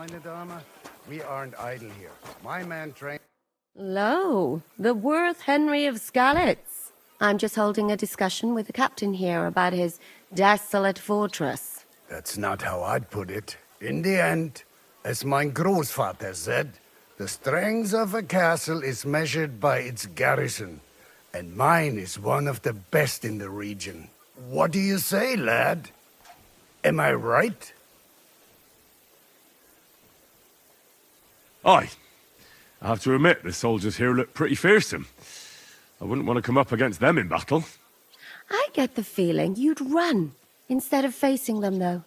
meine Dame. We aren't idle here. My man trained... Lo, the Worth Henry of Skalitz. I'm just holding a discussion with the captain here about his desolate fortress. That's not how I'd put it. In the end, as mein Großvater said, the strength of a castle is measured by its garrison, and mine is one of the best in the region. What do you say, lad? Am I right? Aye. I have to admit, the soldiers here look pretty fearsome. I wouldn't want to come up against them in battle. I get the feeling you'd run instead of facing them, though.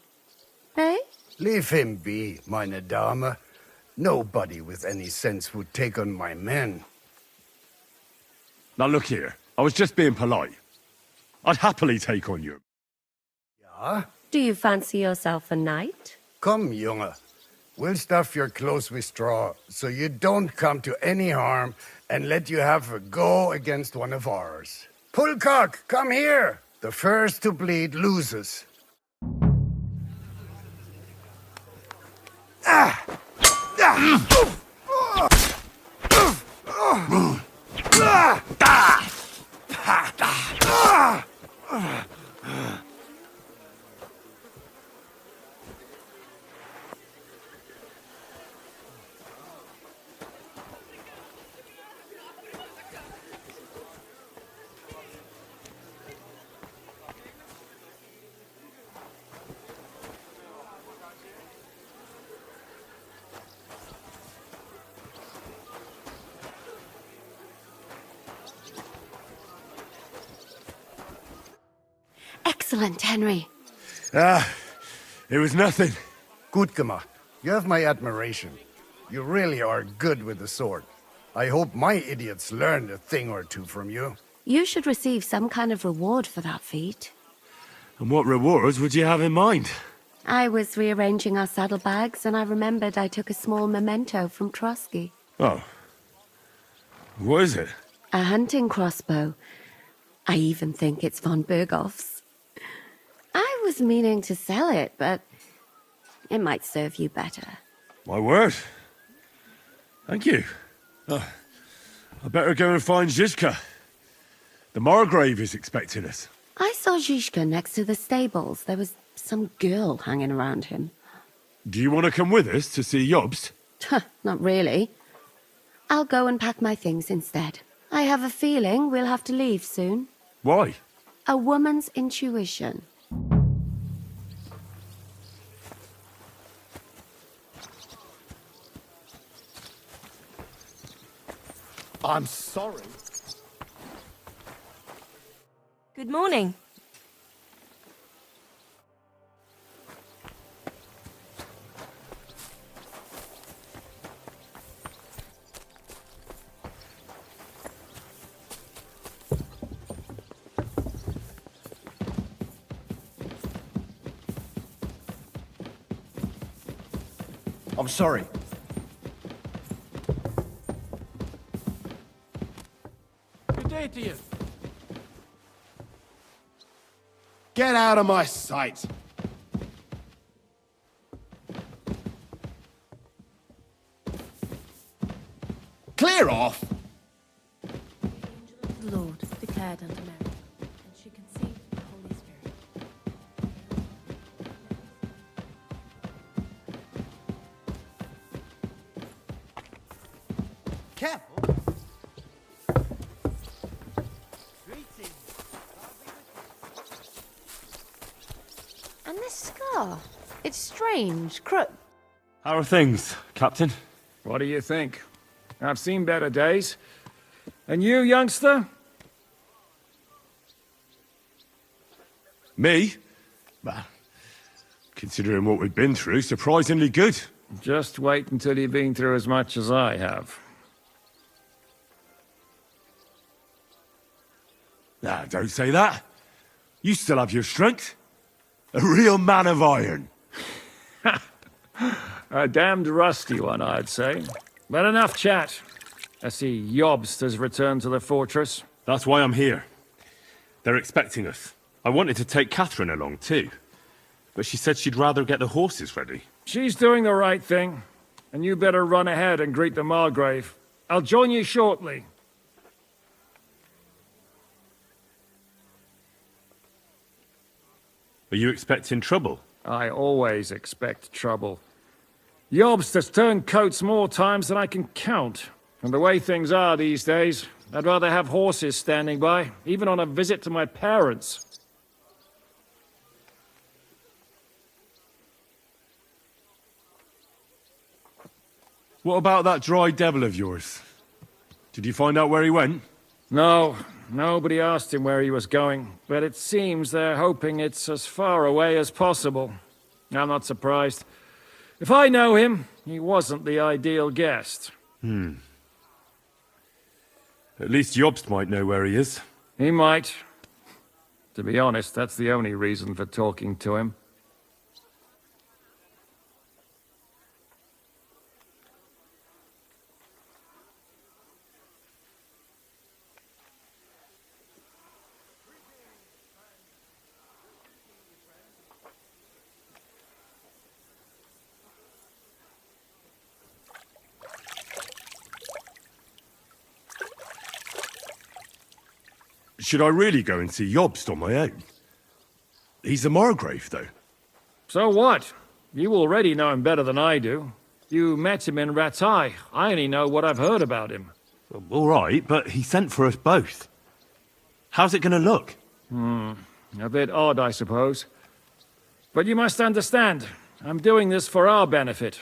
Eh? Leave him be, meine Dame. Nobody with any sense would take on my men. Now look here, I was just being polite. I'd happily take on you. Ja? Do you fancy yourself a knight? Come, Junge. We'll stuff your clothes with straw, so you don't come to any harm, and let you have a go against one of ours. Pullcock, come here! The first to bleed loses. Excellent, Henry. It was nothing. Gut gemacht. You have my admiration. You really are good with the sword. I hope my idiots learned a thing or two from you. You should receive some kind of reward for that feat. And what rewards would you have in mind? I was rearranging our saddlebags, and I remembered I took a small memento from Trotsky. Oh. What is it? A hunting crossbow. I even think it's von Berghoff's. I was meaning to sell it, but it might serve you better. My word. Thank you. I better go and find Zizka. The Margrave is expecting us. I saw Zizka next to the stables. There was some girl hanging around him. Do you want to come with us to see Jobst? Not really. I'll go and pack my things instead. I have a feeling we'll have to leave soon. Why? A woman's intuition. I'm sorry. Good morning. I'm sorry. Good day to you. Get out of my sight! Clear off! The Lord declared unto Mary, and she conceived the Holy Spirit. Careful! And this scar, it's strange, crook. How are things, Captain? What do you think? I've seen better days. And you, youngster? Me? Well, considering what we've been through, surprisingly good. Just wait until you've been through as much as I have. Nah, don't say that. You still have your strength. A real man of iron. A damned rusty one, I'd say. But enough chat. I see Jobst has returned to the fortress. That's why I'm here. They're expecting us. I wanted to take Catherine along too, but she said she'd rather get the horses ready. She's doing the right thing, and you better run ahead and greet the Margrave. I'll join you shortly. Are you expecting trouble? I always expect trouble. Jobst has turned coats more times than I can count. And the way things are these days, I'd rather have horses standing by, even on a visit to my parents. What about that dry devil of yours? Did you find out where he went? No, nobody asked him where he was going, but it seems they're hoping it's as far away as possible. I'm not surprised. If I know him, he wasn't the ideal guest. At least Jobst might know where he is. He might. To be honest, that's the only reason for talking to him. Should I really go and see Jobst on my own? He's a Margrave, though. So what? You already know him better than I do. You met him in Rattay. I only know what I've heard about him. All right, but he sent for us both. How's it going to look? A bit odd, I suppose. But you must understand, I'm doing this for our benefit.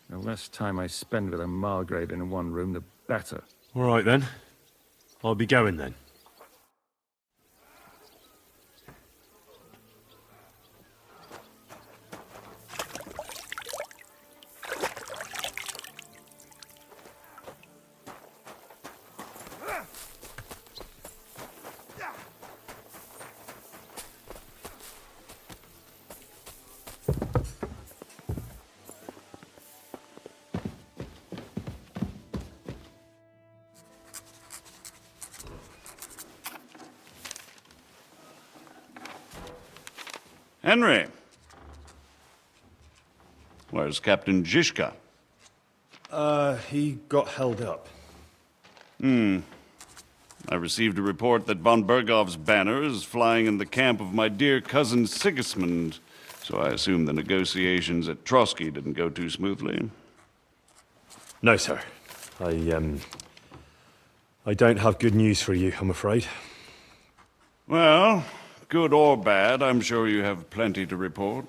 The less time I spend with a Margrave in one room, the better. All right, then. I'll be going, then. Henry. Where's Captain Zizka? He got held up. I received a report that von Bergov's banner is flying in the camp of my dear cousin Sigismund, so I assume the negotiations at Trotsky didn't go too smoothly. No, sir. I don't have good news for you, I'm afraid. Well, good or bad, I'm sure you have plenty to report.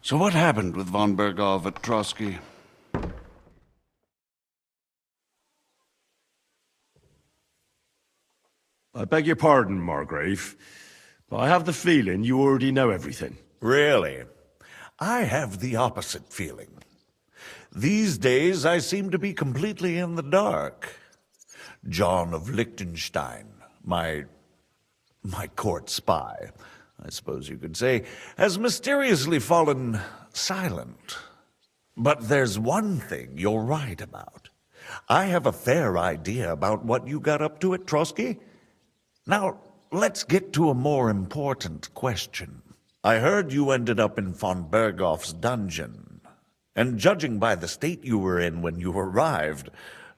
So what happened with von Bergov at Trotsky? I beg your pardon, Margrave, but I have the feeling you already know everything. Really? I have the opposite feeling. These days, I seem to be completely in the dark. John of Liechtenstein, my court spy, I suppose you could say, has mysteriously fallen silent. But there's one thing you're right about. I have a fair idea about what you got up to at Trotsky. Now, let's get to a more important question. I heard you ended up in von Bergov's dungeon, and judging by the state you were in when you arrived,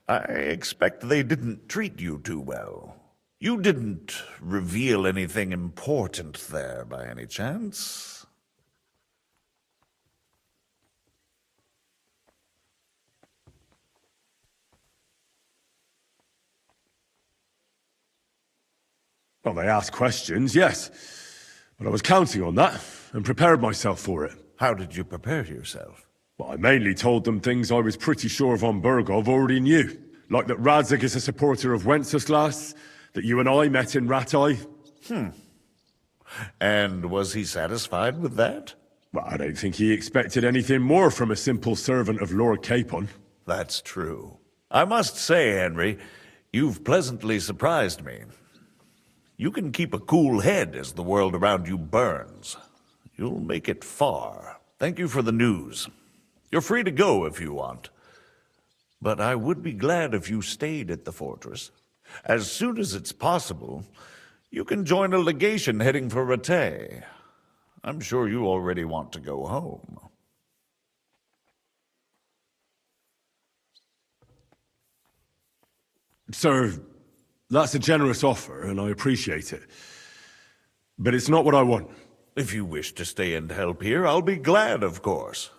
I expect they didn't treat you too well. You didn't reveal anything important there by any chance? Well, they asked questions, yes. But I was counting on that, and prepared myself for it. How did you prepare yourself? Well, I mainly told them things I was pretty sure von Bergov already knew. Like that Radzig is a supporter of Wenceslas, that you and I met in Rattay. And was he satisfied with that? Well, I don't think he expected anything more from a simple servant of Lord Capon. That's true. I must say, Henry, you've pleasantly surprised me. You can keep a cool head as the world around you burns. You'll make it far. Thank you for the news. You're free to go if you want. But I would be glad if you stayed at the fortress. As soon as it's possible, you can join a legation heading for Rattay. I'm sure you already want to go home. Sir, that's a generous offer, and I appreciate it. But it's not what I want. If you wish to stay and help here, I'll be glad, of course.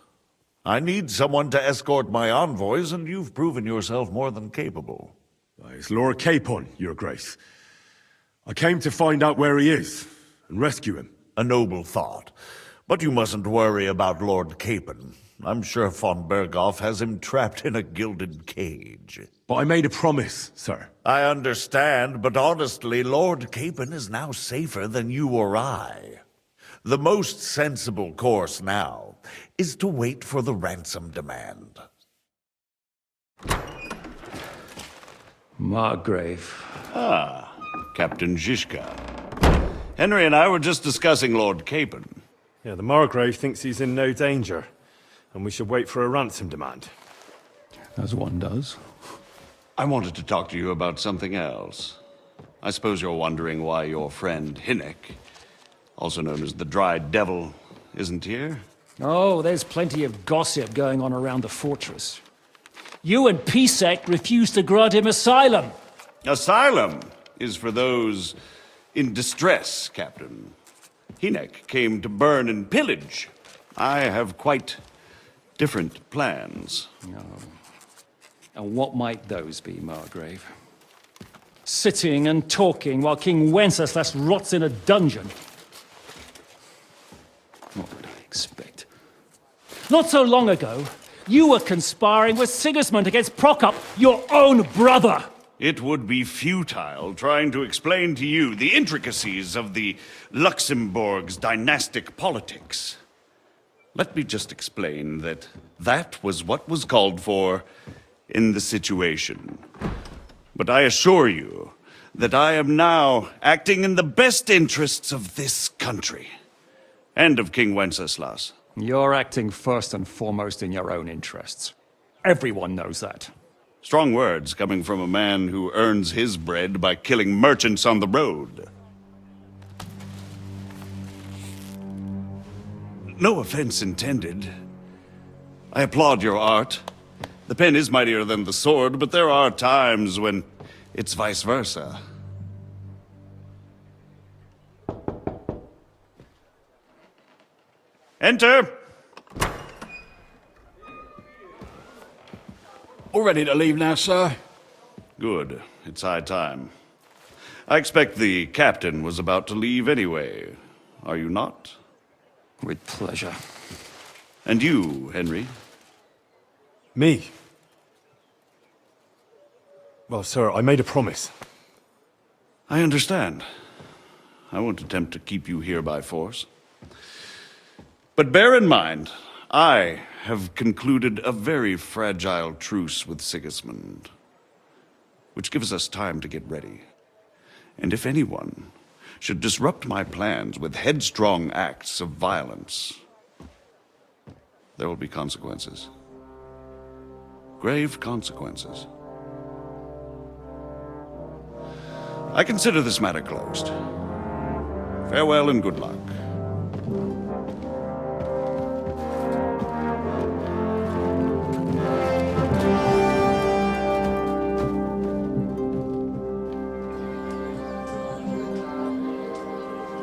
I need someone to escort my envoys, and you've proven yourself more than capable. It's Lord Capon, Your Grace. I came to find out where he is, and rescue him. A noble thought. But you mustn't worry about Lord Capon. I'm sure von Berghoff has him trapped in a gilded cage. But I made a promise, sir. I understand, but honestly, Lord Capon is now safer than you or I. The most sensible course now is to wait for the ransom demand. Margrave. Ah, Captain Zizka. Henry and I were just discussing Lord Capon. Yeah, the Margrave thinks he's in no danger, and we should wait for a ransom demand. As one does. I wanted to talk to you about something else. I suppose you're wondering why your friend Hinnek, also known as the Dried Devil, isn't here? Oh, there's plenty of gossip going on around the fortress. You and Pisek refused to grant him asylum. Asylum is for those in distress, Captain. Hinnek came to burn and pillage. I have quite different plans. And what might those be, Margrave? Sitting and talking while King Wenceslas rots in a dungeon. What would I expect? Not so long ago, you were conspiring with Sigismund against Prokop, your own brother! It would be futile trying to explain to you the intricacies of the Luxembourg's dynastic politics. Let me just explain that that was what was called for in the situation. But I assure you that I am now acting in the best interests of this country and of King Wenceslas. You're acting first and foremost in your own interests. Everyone knows that. Strong words coming from a man who earns his bread by killing merchants on the road. No offense intended. I applaud your art. The pen is mightier than the sword, but there are times when it's vice versa. Enter! All ready to leave now, sir? Good. It's high time. I expect the captain was about to leave anyway. Are you not? With pleasure. And you, Henry? Me? Well, sir, I made a promise. I understand. I won't attempt to keep you here by force. But bear in mind, I have concluded a very fragile truce with Sigismund, which gives us time to get ready. And if anyone should disrupt my plans with headstrong acts of violence, there will be consequences. Grave consequences. I consider this matter closed. Farewell and good luck.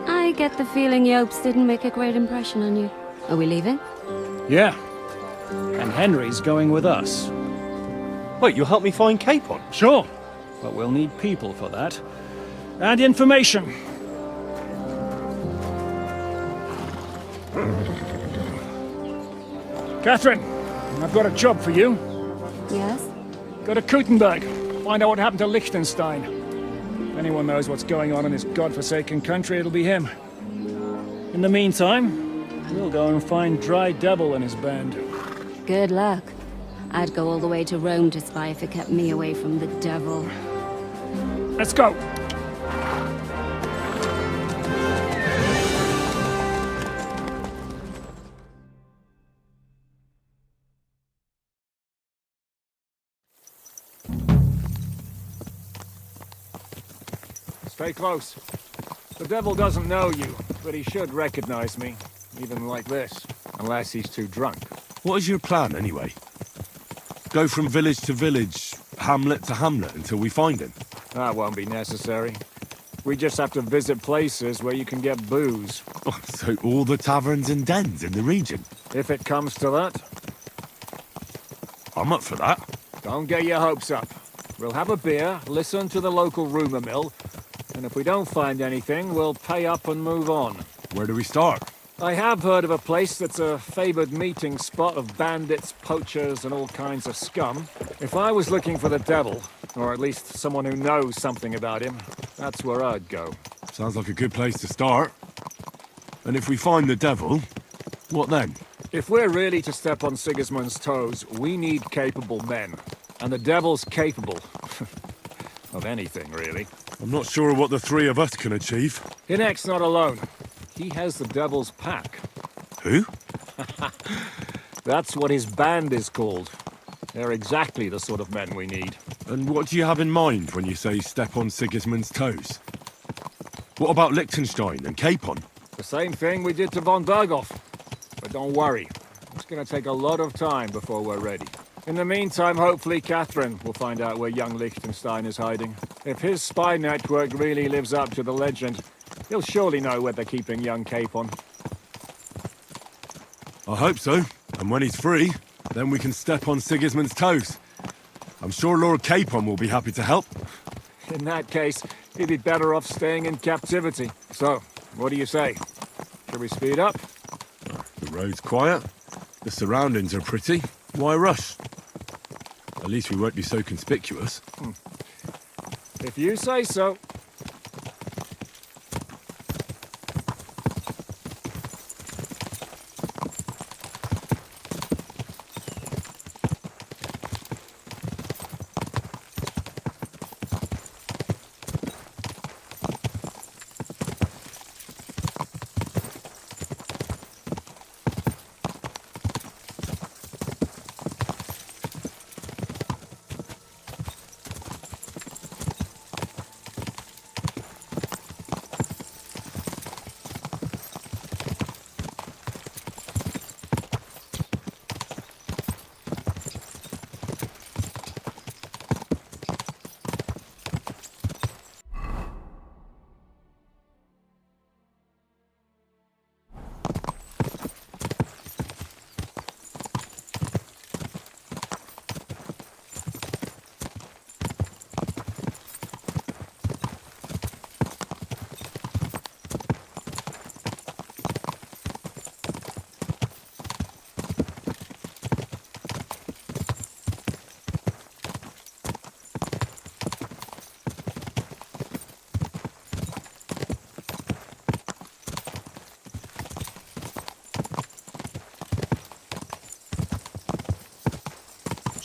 I get the feeling Yopes didn't make a great impression on you. Are we leaving? Yeah. And Henry's going with us. Wait, you'll help me find Capon? Sure. But we'll need people for that. And information. Catherine, I've got a job for you. Yes? Go to Kuttenberg. Find out what happened to Liechtenstein. If anyone knows what's going on in this godforsaken country, it'll be him. In the meantime, we'll go and find Dry Devil and his band. Good luck. I'd go all the way to Rome to spy if it kept me away from the devil. Let's go! Stay close. The devil doesn't know you, but he should recognize me. even like this, unless he's too drunk. What is your plan, anyway? Go from village to village, hamlet to hamlet, until we find him? That won't be necessary. We just have to visit places where you can get booze. Oh, so all the taverns and dens in the region? If it comes to that, I'm up for that. don't get your hopes up. We'll have a beer, listen to the local rumour mill, and if we don't find anything, we'll pay up and move on. Where do we start? I have heard of a place that's a favoured meeting spot of bandits, poachers, and all kinds of scum. If I was looking for the devil, or at least someone who knows something about him, that's where I'd go. Sounds like a good place to start. And if we find the devil, what then? If we're really to step on Sigismund's toes, we need capable men. And the devil's capable. of anything, really. I'm not sure what the three of us can achieve. Hinek's not alone. He has the devil's pack. Who? That's what his band is called. They're exactly the sort of men we need. And what do you have in mind when you say step on Sigismund's toes? What about Liechtenstein and Capon? The same thing we did to von Berghoff. But don't worry, it's gonna take a lot of time before we're ready. In the meantime, hopefully Catherine will find out where young Liechtenstein is hiding. If his spy network really lives up to the legend, he'll surely know where they're keeping young Capon. I hope so. And when he's free, then we can step on Sigismund's toes. I'm sure Lord Capon will be happy to help. In that case, he'd be better off staying in captivity. So, what do you say? Shall we speed up? The road's quiet. The surroundings are pretty. Why rush? At least we won't be so conspicuous. If you say so.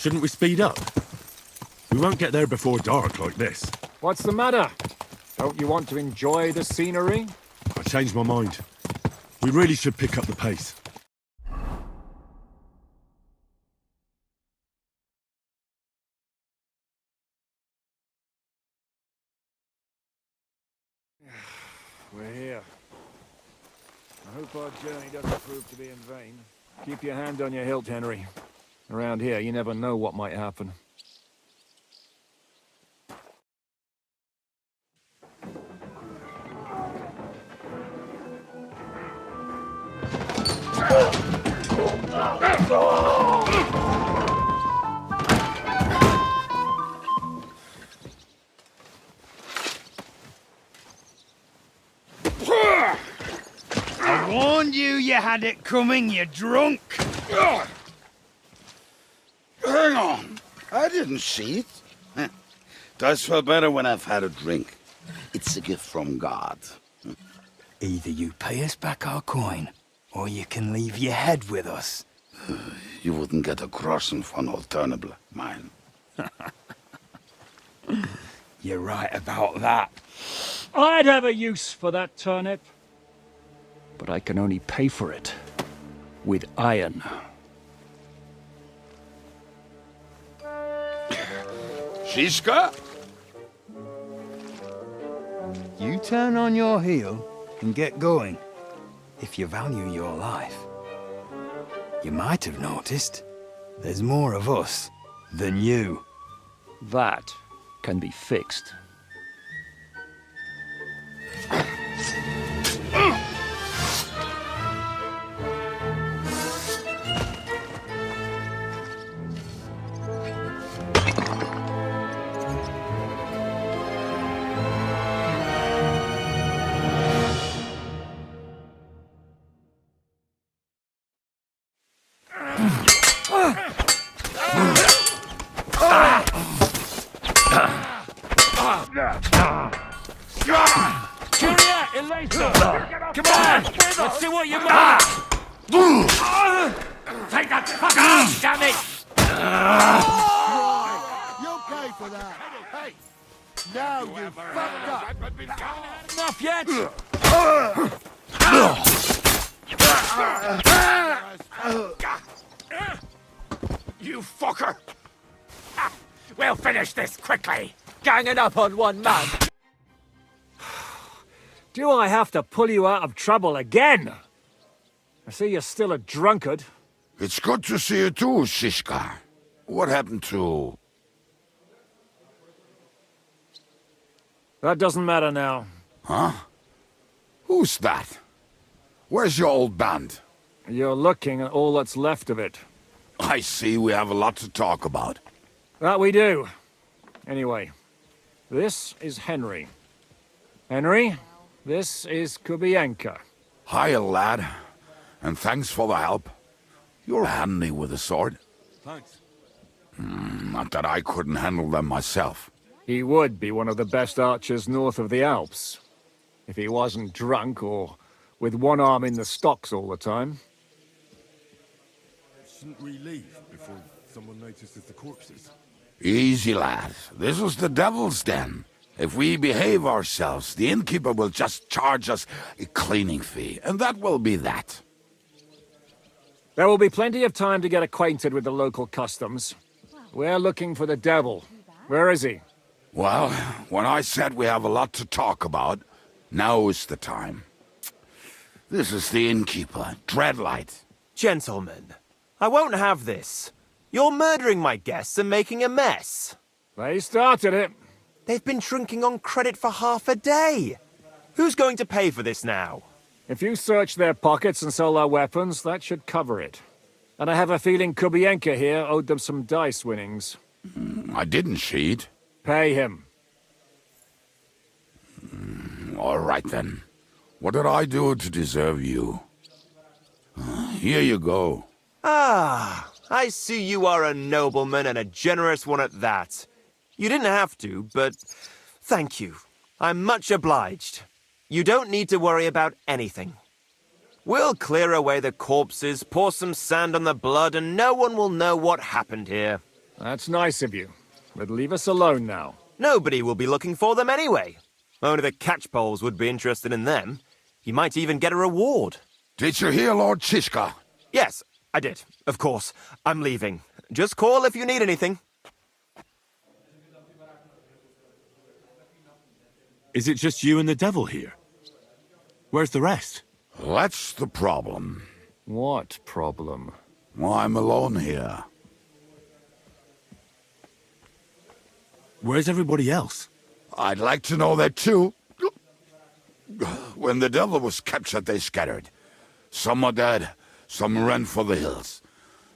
Shouldn't we speed up? We won't get there before dark like this. What's the matter? Don't you want to enjoy the scenery? I changed my mind. We really should pick up the pace. We're here. I hope our journey doesn't prove to be in vain. Keep your hand on your hilt, Henry. Around here, you never know what might happen. I warned you had it coming, you drunk! Hang on. I didn't see it. Does feel better when I've had a drink. It's a gift from God. Either you pay us back our coin, or you can leave your head with us. You wouldn't get a groschen for an alternative, mine. You're right about that. I'd have a use for that turnip. But I can only pay for it with iron. Shiska? You turn on your heel and get going. if you value your life. You might have noticed there's more of us than you. That can be fixed. Come on! Let's see what you got! Take that fucker out, damn it! You'll pay for that. Hey, now you fucked up. Enough yet? You fucker! We'll finish this quickly. Ganging up on one man. Do I have to pull you out of trouble again? I see you're still a drunkard. It's good to see you too, Shishka. What happened to... That doesn't matter now. Huh? Who's that? Where's your old band? You're looking at all that's left of it. I see we have a lot to talk about. That we do. Anyway, this is Henry. Henry, this is Kubienka. Hiya, lad. And thanks for the help. You're handy with a sword. Thanks. Not that I couldn't handle them myself. He would be one of the best archers north of the Alps. If he wasn't drunk or with one arm in the stocks all the time. Shouldn't we leave before someone notices the corpses? Easy, lad. This was the devil's den. If we behave ourselves, the innkeeper will just charge us a cleaning fee, and that will be that. There will be plenty of time to get acquainted with the local customs. We're looking for the devil. Where is he? Well, when I said we have a lot to talk about, now is the time. This is the innkeeper, Dreadlight. Gentlemen, I won't have this. You're murdering my guests and making a mess. They started it. They've been drinking on credit for half a day. Who's going to pay for this now? If you search their pockets and sell their weapons, that should cover it. And I have a feeling Kubienka here owed them some dice winnings. I didn't cheat. Pay him. All right, then. What did I do to deserve you? Here you go. Ah, I see you are a nobleman and a generous one at that. You didn't have to, but thank you. I'm much obliged. You don't need to worry about anything. We'll clear away the corpses, pour some sand on the blood, and no one will know what happened here. That's nice of you. But leave us alone now. Nobody will be looking for them anyway. Only the catchpoles would be interested in them. You might even get a reward. Did you hear Lord Chishka? Yes, I did. Of course. I'm leaving. Just call if you need anything. Is it just you and the devil here? Where's the rest? That's the problem. What problem? Well, I'm alone here. Where's everybody else? I'd like to know that too. When the devil was captured, they scattered. Some are dead, some ran for the hills.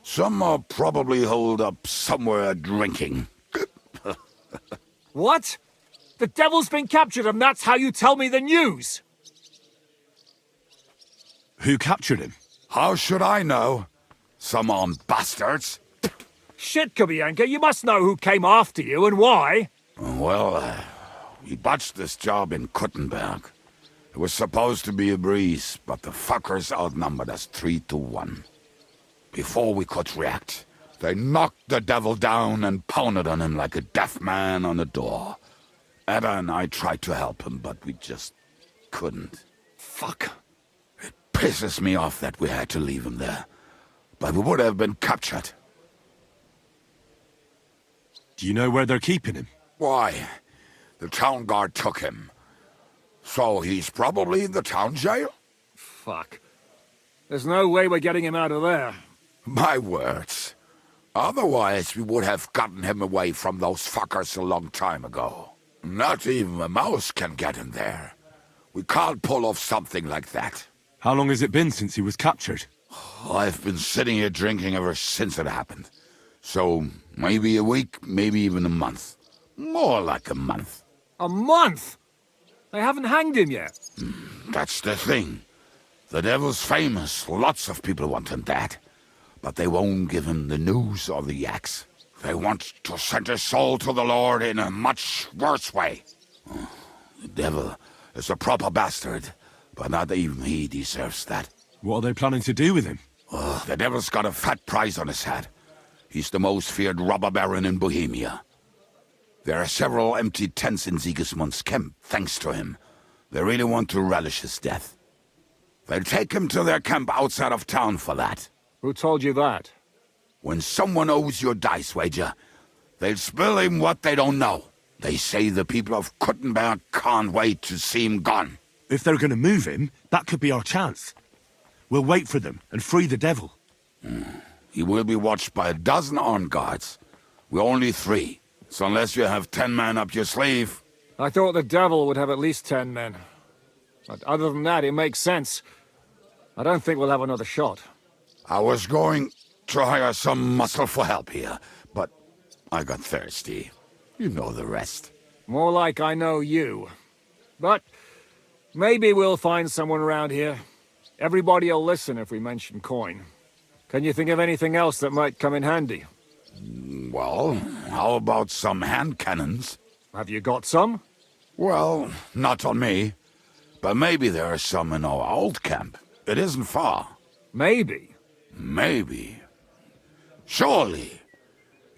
Some are probably holed up somewhere drinking. What? The devil's been captured and that's how you tell me the news? Who captured him? How should I know? Some armed bastards. Shit, Kubienka, you must know who came after you and why. Well, we botched this job in Kuttenberg. It was supposed to be a breeze, but the fuckers outnumbered us 3-1. Before we could react, they knocked the devil down and pounded on him like a deaf man on a door. Ada and I tried to help him, but we just couldn't. Fuck. It pisses me off that we had to leave him there. But we would have been captured. Do you know where they're keeping him? Why? The town guard took him. So he's probably in the town jail? Fuck. There's no way we're getting him out of there. My words. Otherwise, we would have gotten him away from those fuckers a long time ago. Not even a mouse can get in there. We can't pull off something like that. How long has it been since he was captured? I've been sitting here drinking ever since it happened. So, maybe a week, maybe even a month. More like a month. A month? They haven't hanged him yet. That's the thing. The devil's famous. Lots of people want him dead. But they won't give him the news or the axe. They want to send his soul to the Lord in a much worse way. The devil is a proper bastard, but not even he deserves that. What are they planning to do with him? The devil's got a fat price on his head. He's the most feared robber baron in Bohemia. There are several empty tents in Sigismund's camp, thanks to him. They really want to relish his death. They'll take him to their camp outside of town for that. Who told you that? When someone owes you a dice wager, they'll spill him what they don't know. They say the people of Kuttenberg can't wait to see him gone. If they're going to move him, that could be our chance. We'll wait for them and free the devil. He will be watched by a dozen armed guards. We're only 3. So unless you have 10 men up your sleeve... I thought the devil would have at least 10 men. But other than that, it makes sense. I don't think we'll have another shot. I was going to hire some muscle for help here, but I got thirsty. You know the rest. More like I know you. But maybe we'll find someone around here. Everybody'll listen if we mention coin. Can you think of anything else that might come in handy? Well, how about some hand cannons? Have you got some? Well, not on me. But maybe there are some in our old camp. It isn't far. Maybe? Maybe. Surely.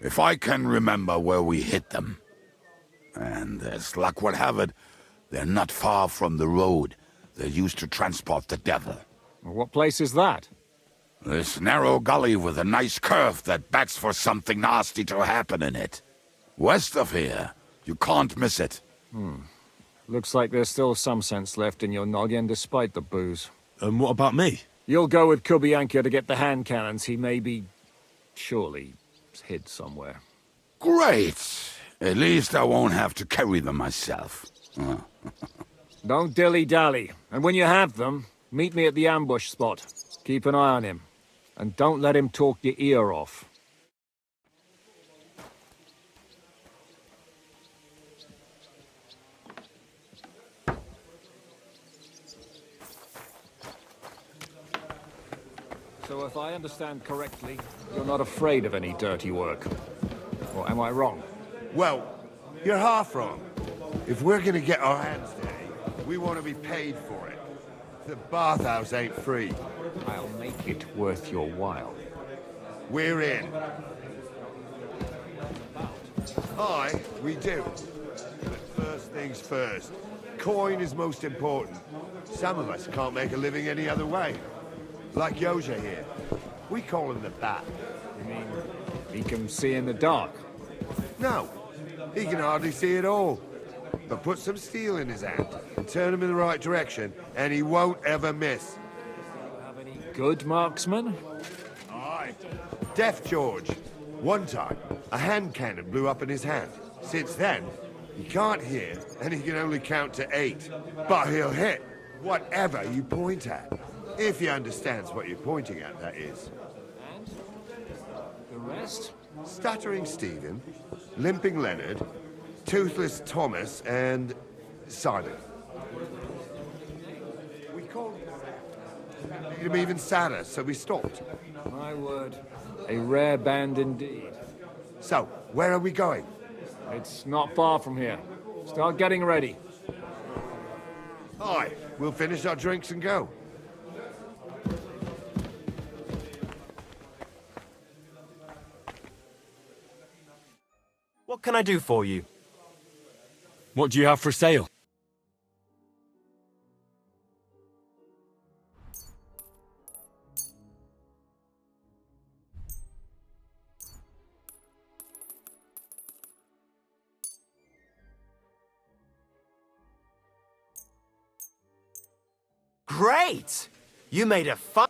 If I can remember where we hit them. And as luck would have it, they're not far from the road they used to transport the devil. What place is that? This narrow gully with a nice curve that backs for something nasty to happen in it. West of here. You can't miss it. Looks like there's still some sense left in your noggin despite the booze. And what about me? You'll go with Kubianka to get the hand cannons. He may be... surely hid somewhere. Great! At least I won't have to carry them myself. Don't dilly-dally. And when you have them, meet me at the ambush spot. Keep an eye on him. And don't let him talk your ear off. So if I understand correctly, you're not afraid of any dirty work. Or am I wrong? Well, you're half wrong. If we're gonna get our hands dirty, we want to be paid for it. The bathhouse ain't free. I'll make it worth your while. We're in. Aye, we do. But first things first. Coin is most important. Some of us can't make a living any other way. Like Yoja here. We call him the Bat. You mean he can see in the dark? No, he can hardly see at all. But put some steel in his hand and turn him in the right direction, and he won't ever miss. Have any good marksmen? Aye. Deaf George. One time, a hand cannon blew up in his hand. Since then, he can't hear, and he can only count to 8. But he'll hit whatever you point at. If he understands what you're pointing at, that is. And the rest? Stuttering Stephen, Limping Leonard, Toothless Thomas, and Simon. We called him even sadder, so we stopped. My word. A rare band indeed. So, where are we going? It's not far from here. Start getting ready. Aye, we'll finish our drinks and go. What can I do for you? What do you have for sale? Great! You made a fun...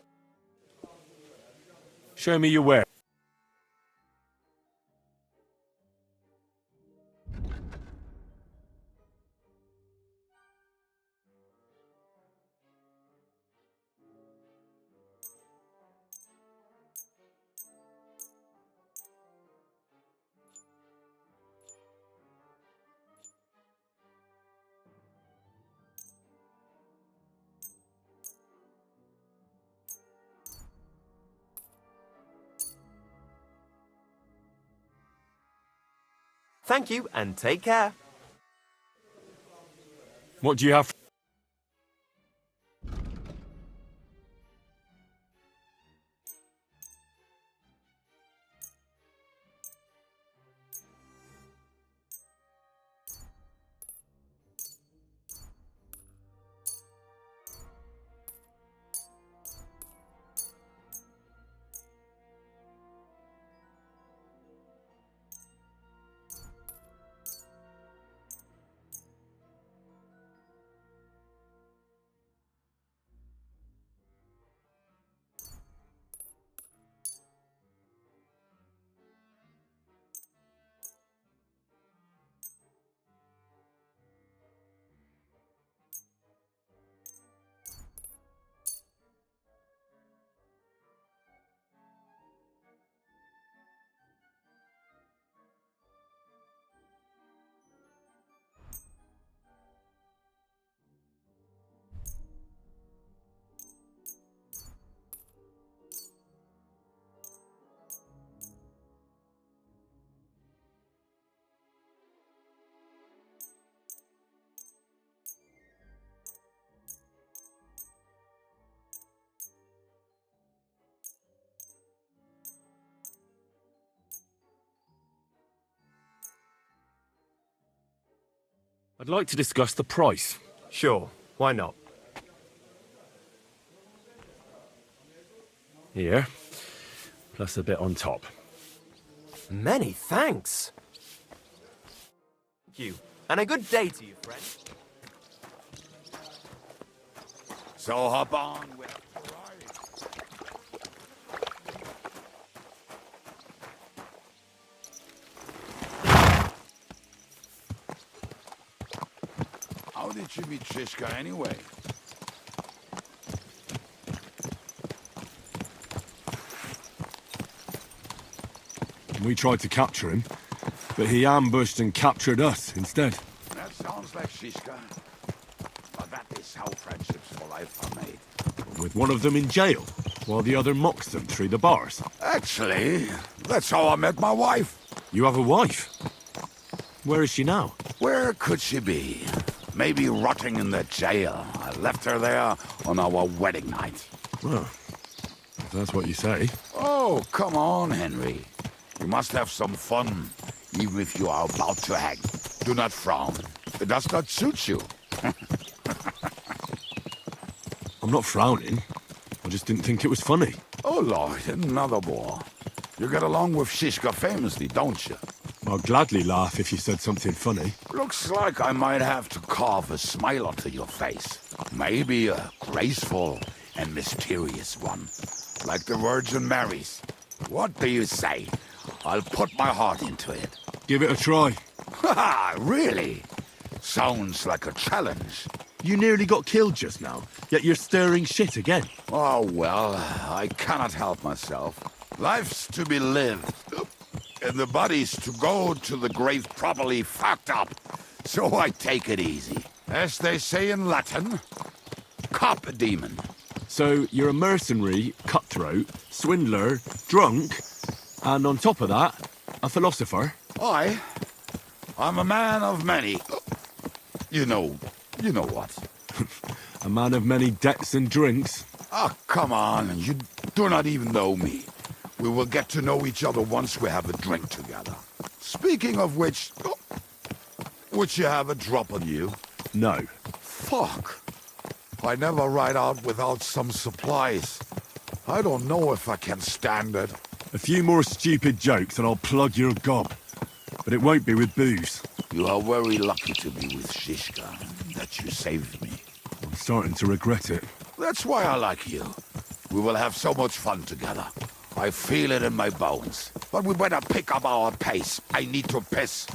Show me your ware. Thank you, and take care. What do you have? I'd like to discuss the price. Sure, why not? Here, plus a bit on top. Many thanks. Thank you, and a good day to you, friend. So hop on with How did you meet Shishka anyway? We tried to capture him, but he ambushed and captured us instead. That sounds like Shishka. But that is how friendships for life are made. With one of them in jail, while the other mocks them through the bars. Actually, that's how I met my wife. You have a wife? Where is she now? Where could she be? Maybe rotting in the jail. I left her there on our wedding night. Well, if that's what you say. Oh, come on, Henry. You must have some fun, even if you are about to hang. Do not frown. It does not suit you. I'm not frowning. I just didn't think it was funny. Oh, Lord, another war. You get along with Shishka famously, don't you? I'll gladly laugh if you said something funny. Looks like I might have to carve a smile onto your face. Maybe a graceful and mysterious one, like the Virgin Mary's. What do you say? I'll put my heart into it. Give it a try. Ha! Really? Sounds like a challenge. You nearly got killed just now, yet you're stirring shit again. Oh, well, I cannot help myself. Life's to be lived, and the body's to go to the grave properly fucked up. So I take it easy. As they say in Latin, cop a demon. So you're a mercenary, cutthroat, swindler, drunk, and on top of that, a philosopher? I'm a man of many... You know what. A man of many debts and drinks. Oh, come on, you do not even know me. We will get to know each other once we have a drink together. Speaking of which... Would you have a drop on you? No. Fuck. I never ride out without some supplies. I don't know if I can stand it. A few more stupid jokes and I'll plug your gob. But it won't be with booze. You are very lucky to be with Shishka, that you saved me. I'm starting to regret it. That's why I like you. We will have so much fun together. I feel it in my bones. But we better pick up our pace. I need to piss.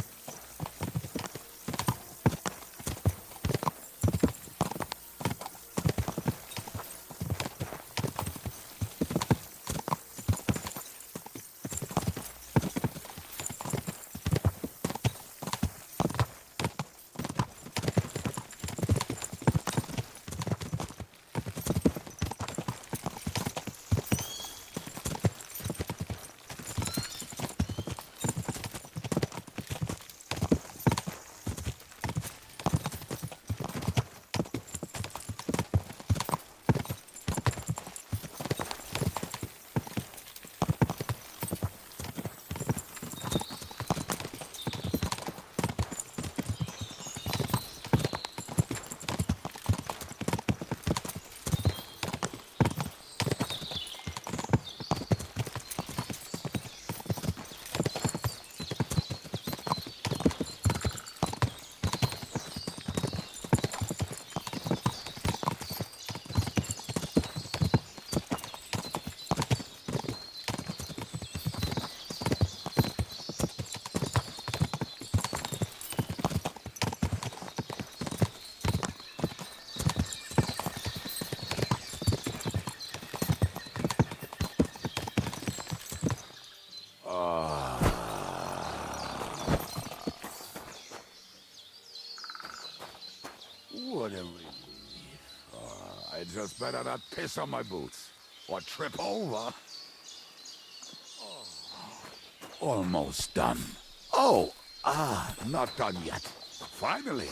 What a relief. I just better not piss on my boots. Or trip over. Oh, almost done. Oh, not done yet. Finally.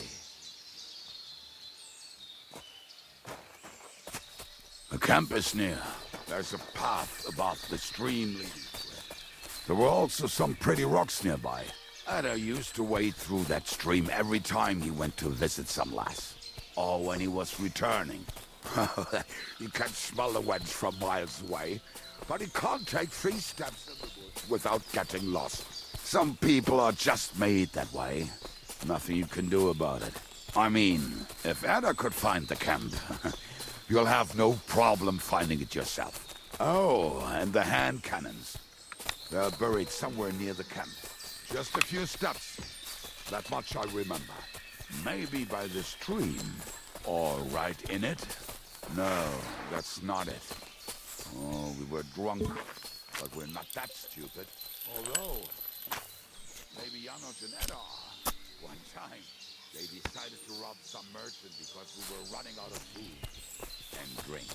The camp is near. There's a path above the stream leading to it. There were also some pretty rocks nearby. Ada used to wade through that stream every time he went to visit some lass. Or when he was returning. You can smell the wench from miles away, but he can't take 3 steps in the woods without getting lost. Some people are just made that way. Nothing you can do about it. I mean, if Ada could find the camp, you'll have no problem finding it yourself. Oh, and the hand cannons. They're buried somewhere near the camp. Just a few steps. That much I remember. Maybe by the stream. Or right in it? No, that's not it. Oh, we were drunk. But we're not that stupid. Although, maybe Janos and Edda. One time, they decided to rob some merchant because we were running out of food and drink.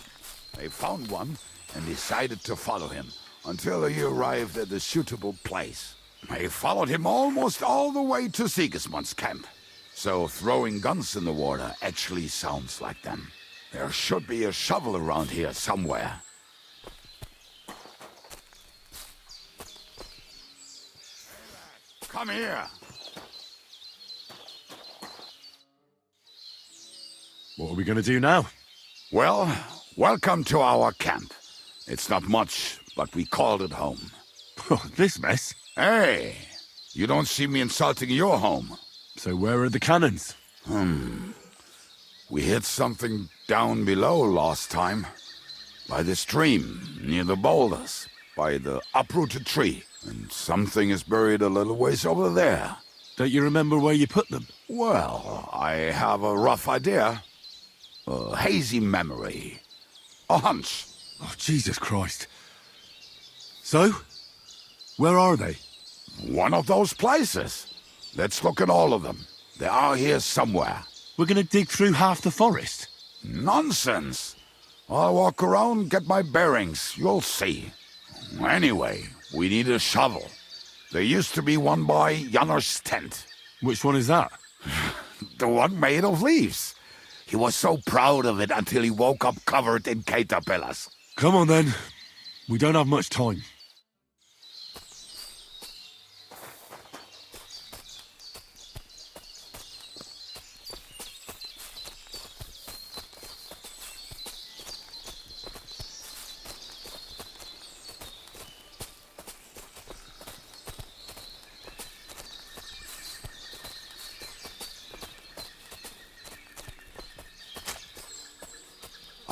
They found one and decided to follow him until he arrived at a suitable place. They followed him almost all the way to Sigismund's camp. So throwing guns in the water actually sounds like them. There should be a shovel around here somewhere. Come here! What are we going to do now? Well, welcome to our camp. It's not much, but we called it home. This mess? Hey! You don't see me insulting your home. So where are the cannons? We hit something down below last time. By the stream, near the boulders. By the uprooted tree. And something is buried a little ways over there. Don't you remember where you put them? Well, I have a rough idea. A hazy memory. A hunch. Oh, Jesus Christ. So? Where are they? One of those places. Let's look at all of them. They are here somewhere. We're gonna dig through half the forest? Nonsense. I'll walk around, get my bearings. You'll see. Anyway, we need a shovel. There used to be one by Janos' tent. Which one is that? The one made of leaves. He was so proud of it until he woke up covered in caterpillars. Come on then. We don't have much time.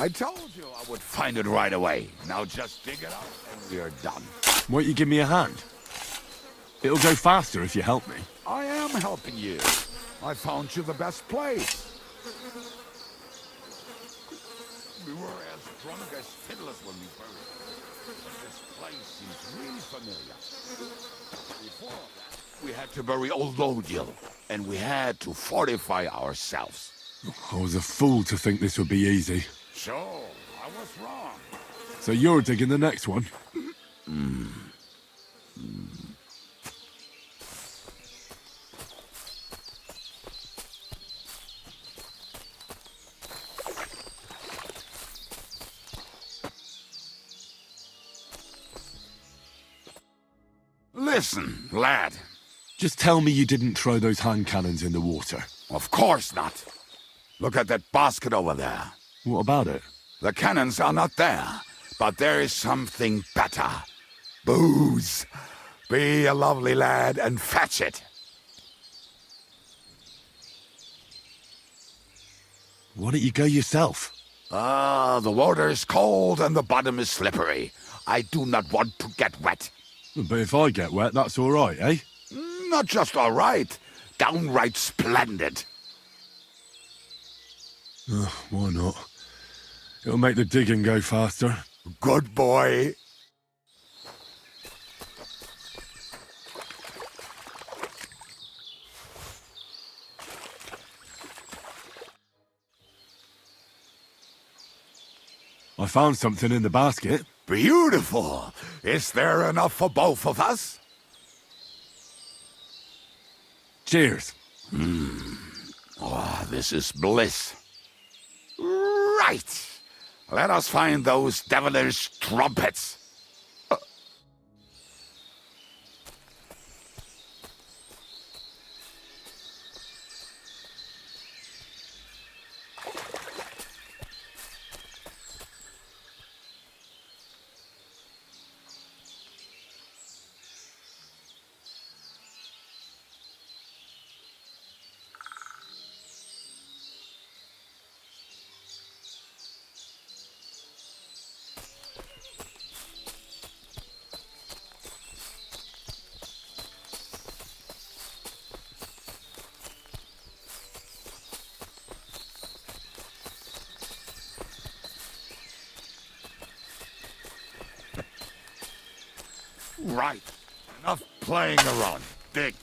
I told you I would find it right away. Now just dig it up and we're done. Won't you give me a hand? It'll go faster if you help me. I am helping you. I found you the best place. We were as drunk as fiddlers when we buried it. But this place seems really familiar. Before that, we had to bury old Lodiel, and we had to fortify ourselves. I was a fool to think this would be easy. So, I was wrong. So you're digging the next one? Listen, lad. Just tell me you didn't throw those hand cannons in the water. Of course not. Look at that basket over there. What about it? The cannons are not there, but there is something better. Booze. Be a lovely lad and fetch it. Why don't you go yourself? The water is cold and the bottom is slippery. I do not want to get wet. But if I get wet, that's all right, eh? Not just all right, downright splendid. Why not? It'll make the digging go faster. Good boy. I found something in the basket. Beautiful. Is there enough for both of us? Cheers. Oh, this is bliss. Right. Let us find those devilish trumpets. Right. Enough playing around. Dig.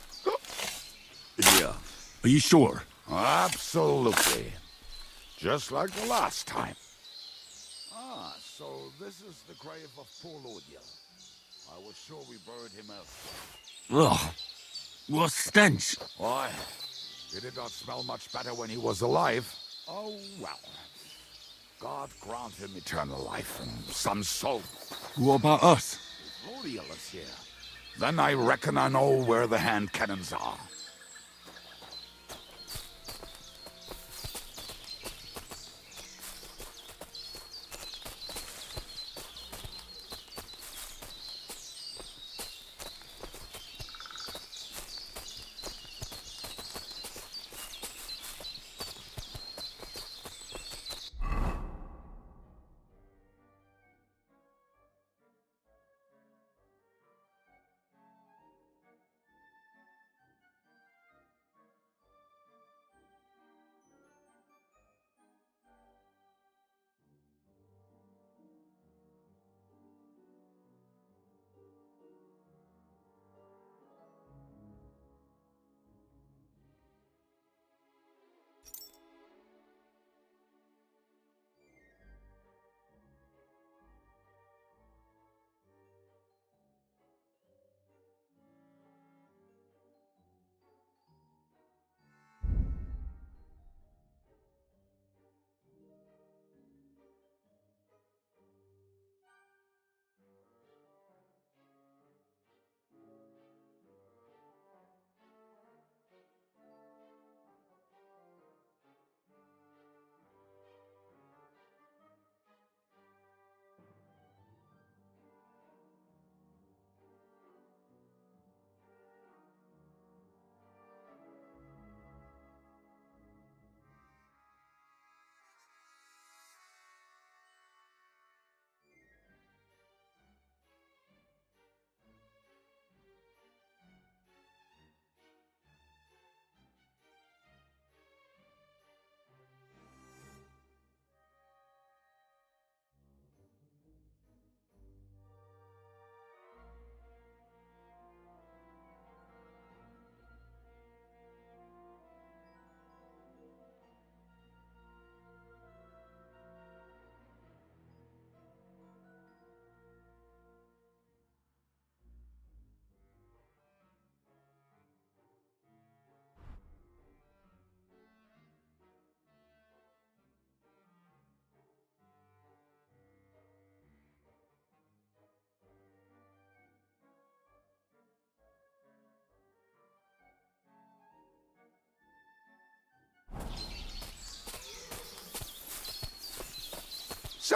Here. Are you sure? Absolutely. Just like the last time. Ah, so this is the grave of poor Lodiel. I was sure we buried him elsewhere. Ugh. What a stench. Why? He did not smell much better when he was alive. Oh, well. God grant him eternal life and some soul. What about us? Lodiel is here. Then I reckon I know where the hand cannons are.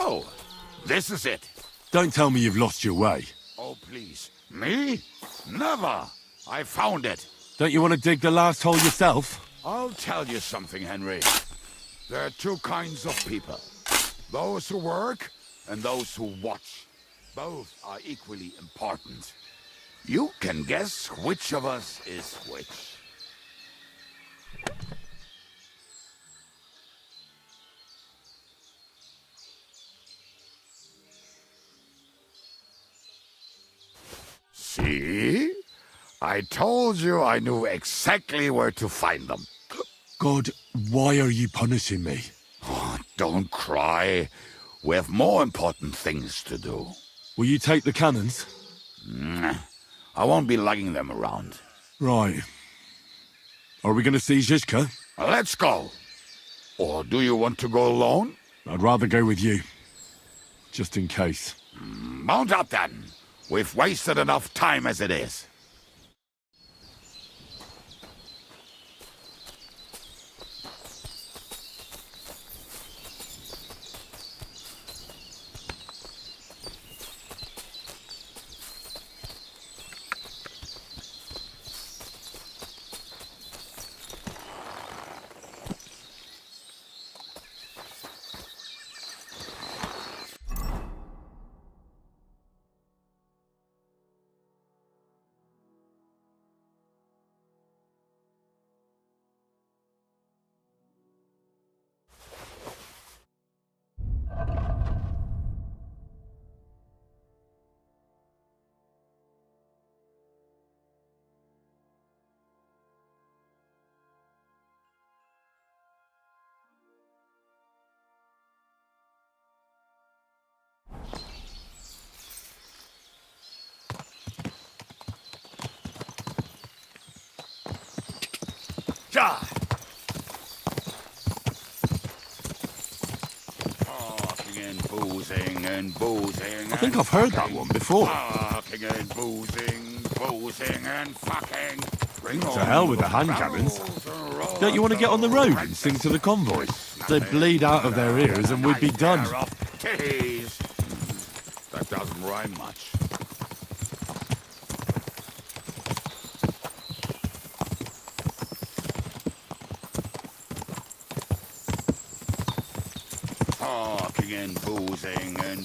So, this is it. Don't tell me you've lost your way. Oh, please. Me? Never. I found it. Don't you want to dig the last hole yourself? I'll tell you something, Henry. There are two kinds of people. Those who work and those who watch. Both are equally important. You can guess which of us is which. See? I told you I knew exactly where to find them. God, why are you punishing me? Oh, don't cry. We have more important things to do. Will you take the cannons? Nah, I won't be lugging them around. Right. Are we going to see Zizka? Let's go. Or do you want to go alone? I'd rather go with you. Just in case. Mount up then. We've wasted enough time as it is. Ja! Talking and boozing and boozing. I think I've heard that one before. Talking and boozing and fucking. To hell with the hand cannons. Don't you want to get on the road and sing to the convoy? They'd bleed out of their ears and we'd be done. Titties. That doesn't rhyme much. Talking and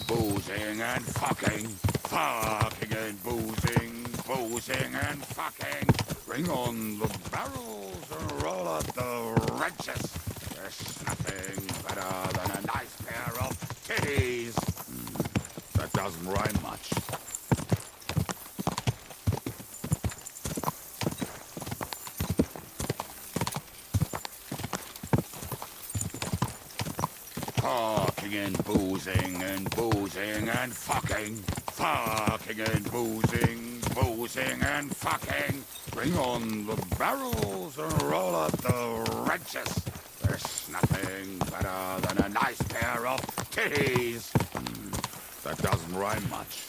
boozing and fucking. Talking and boozing and fucking. Bring on the barrels and roll out the wrenches. There's nothing better than a nice pair of titties. That doesn't rhyme much. Talking and boozing and fucking. Talking and boozing and fucking. Bring on the barrels and roll out the wrenches. There's nothing better than a nice pair of titties. That doesn't rhyme much.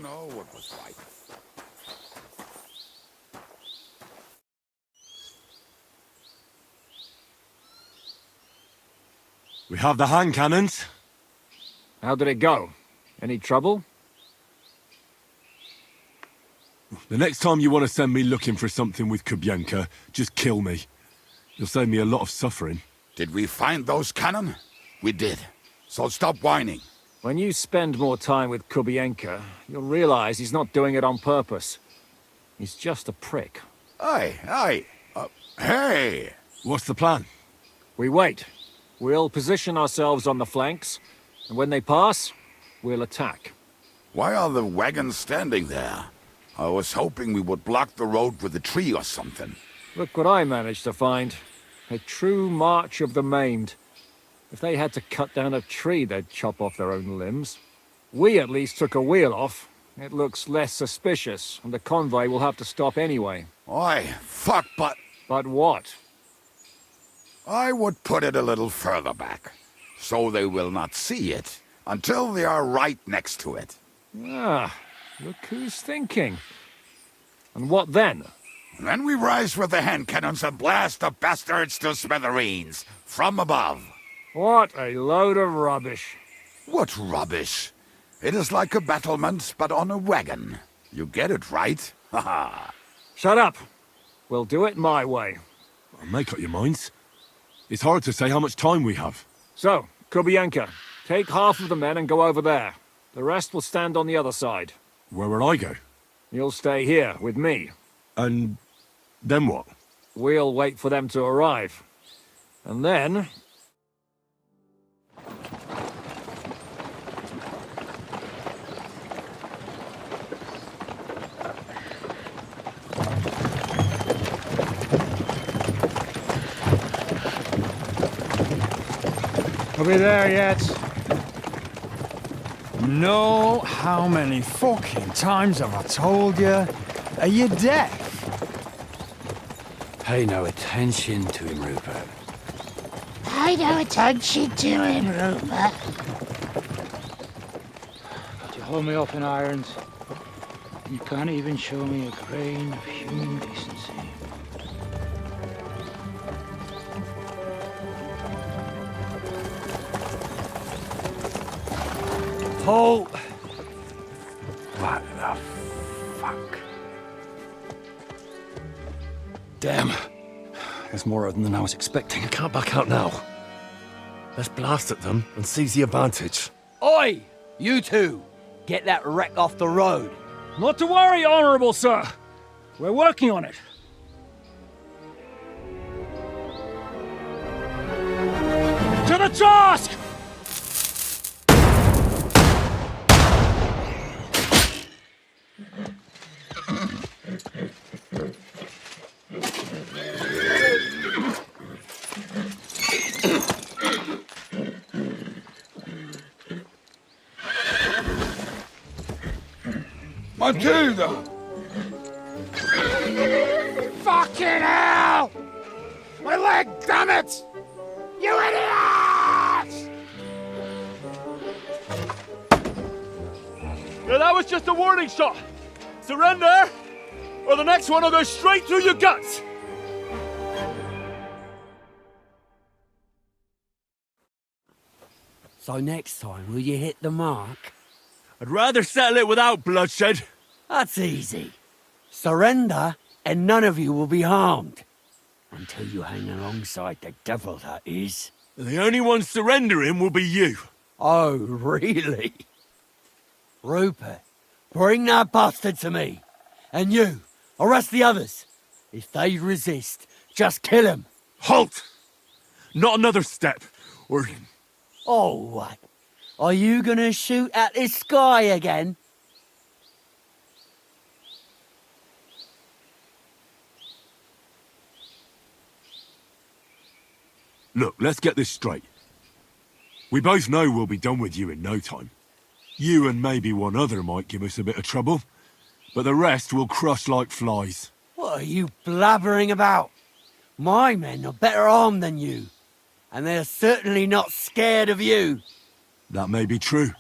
Know what was right. We have the hand cannons. How did it go? Any trouble? The next time you want to send me looking for something with Kubienka, just kill me. You'll save me a lot of suffering. Did we find those cannon? We did. So stop whining. When you spend more time with Kubienka, you'll realize he's not doing it on purpose. He's just a prick. Hey! What's the plan? We wait. We'll position ourselves on the flanks, and when they pass, we'll attack. Why are the wagons standing there? I was hoping we would block the road with a tree or something. Look what I managed to find. A true march of the maimed. If they had to cut down a tree, they'd chop off their own limbs. We at least took a wheel off. It looks less suspicious, and the convoy will have to stop anyway. Oi, fuck, but But what? I would put it a little further back, so they will not see it until they are right next to it. Ah, look who's thinking. And what then? Then we rise with the hand cannons and blast the bastards to smithereens from above. What a load of rubbish. What rubbish! It is like a battlement, but on a wagon. You get it right? Ha ha! Shut up. We'll do it my way. Make up your minds. It's hard to say how much time we have. So, Kubienka, take half of the men and go over there. The rest will stand on the other side. Where will I go? You'll stay here with me. And then what? We'll wait for them to arrive. And then... Are we there yet? No, how many fucking times have I told you? Are you deaf? Pay no attention to him, Rupert. Pay no attention to him, Rupert. But you hold me up in irons, and you can't even show me a grain of human decency. Halt! What the fuck? Damn. There's more of them than I was expecting. I can't back out now. Let's blast at them and seize the advantage. Oi! You two! Get that wreck off the road! Not to worry, Honorable Sir. We're working on it. To the task! Matilda! Fucking hell! My leg, damn it! You idiots! Yeah, that was just a warning shot. Surrender, or the next one will go straight through your guts. So next time, will you hit the mark? I'd rather settle it without bloodshed. That's easy. Surrender, and none of you will be harmed. Until you hang alongside the devil, that is. The only one surrendering will be you. Oh, really? Rupert, bring that bastard to me. And you, arrest the others. If they resist, just kill them. Halt! Not another step, or... Oh, what? Are you gonna shoot at the sky again? Look, let's get this straight. We both know we'll be done with you in no time. You and maybe one other might give us a bit of trouble, but the rest will crush like flies. What are you blabbering about? My men are better armed than you, and they're certainly not scared of you. That may be true.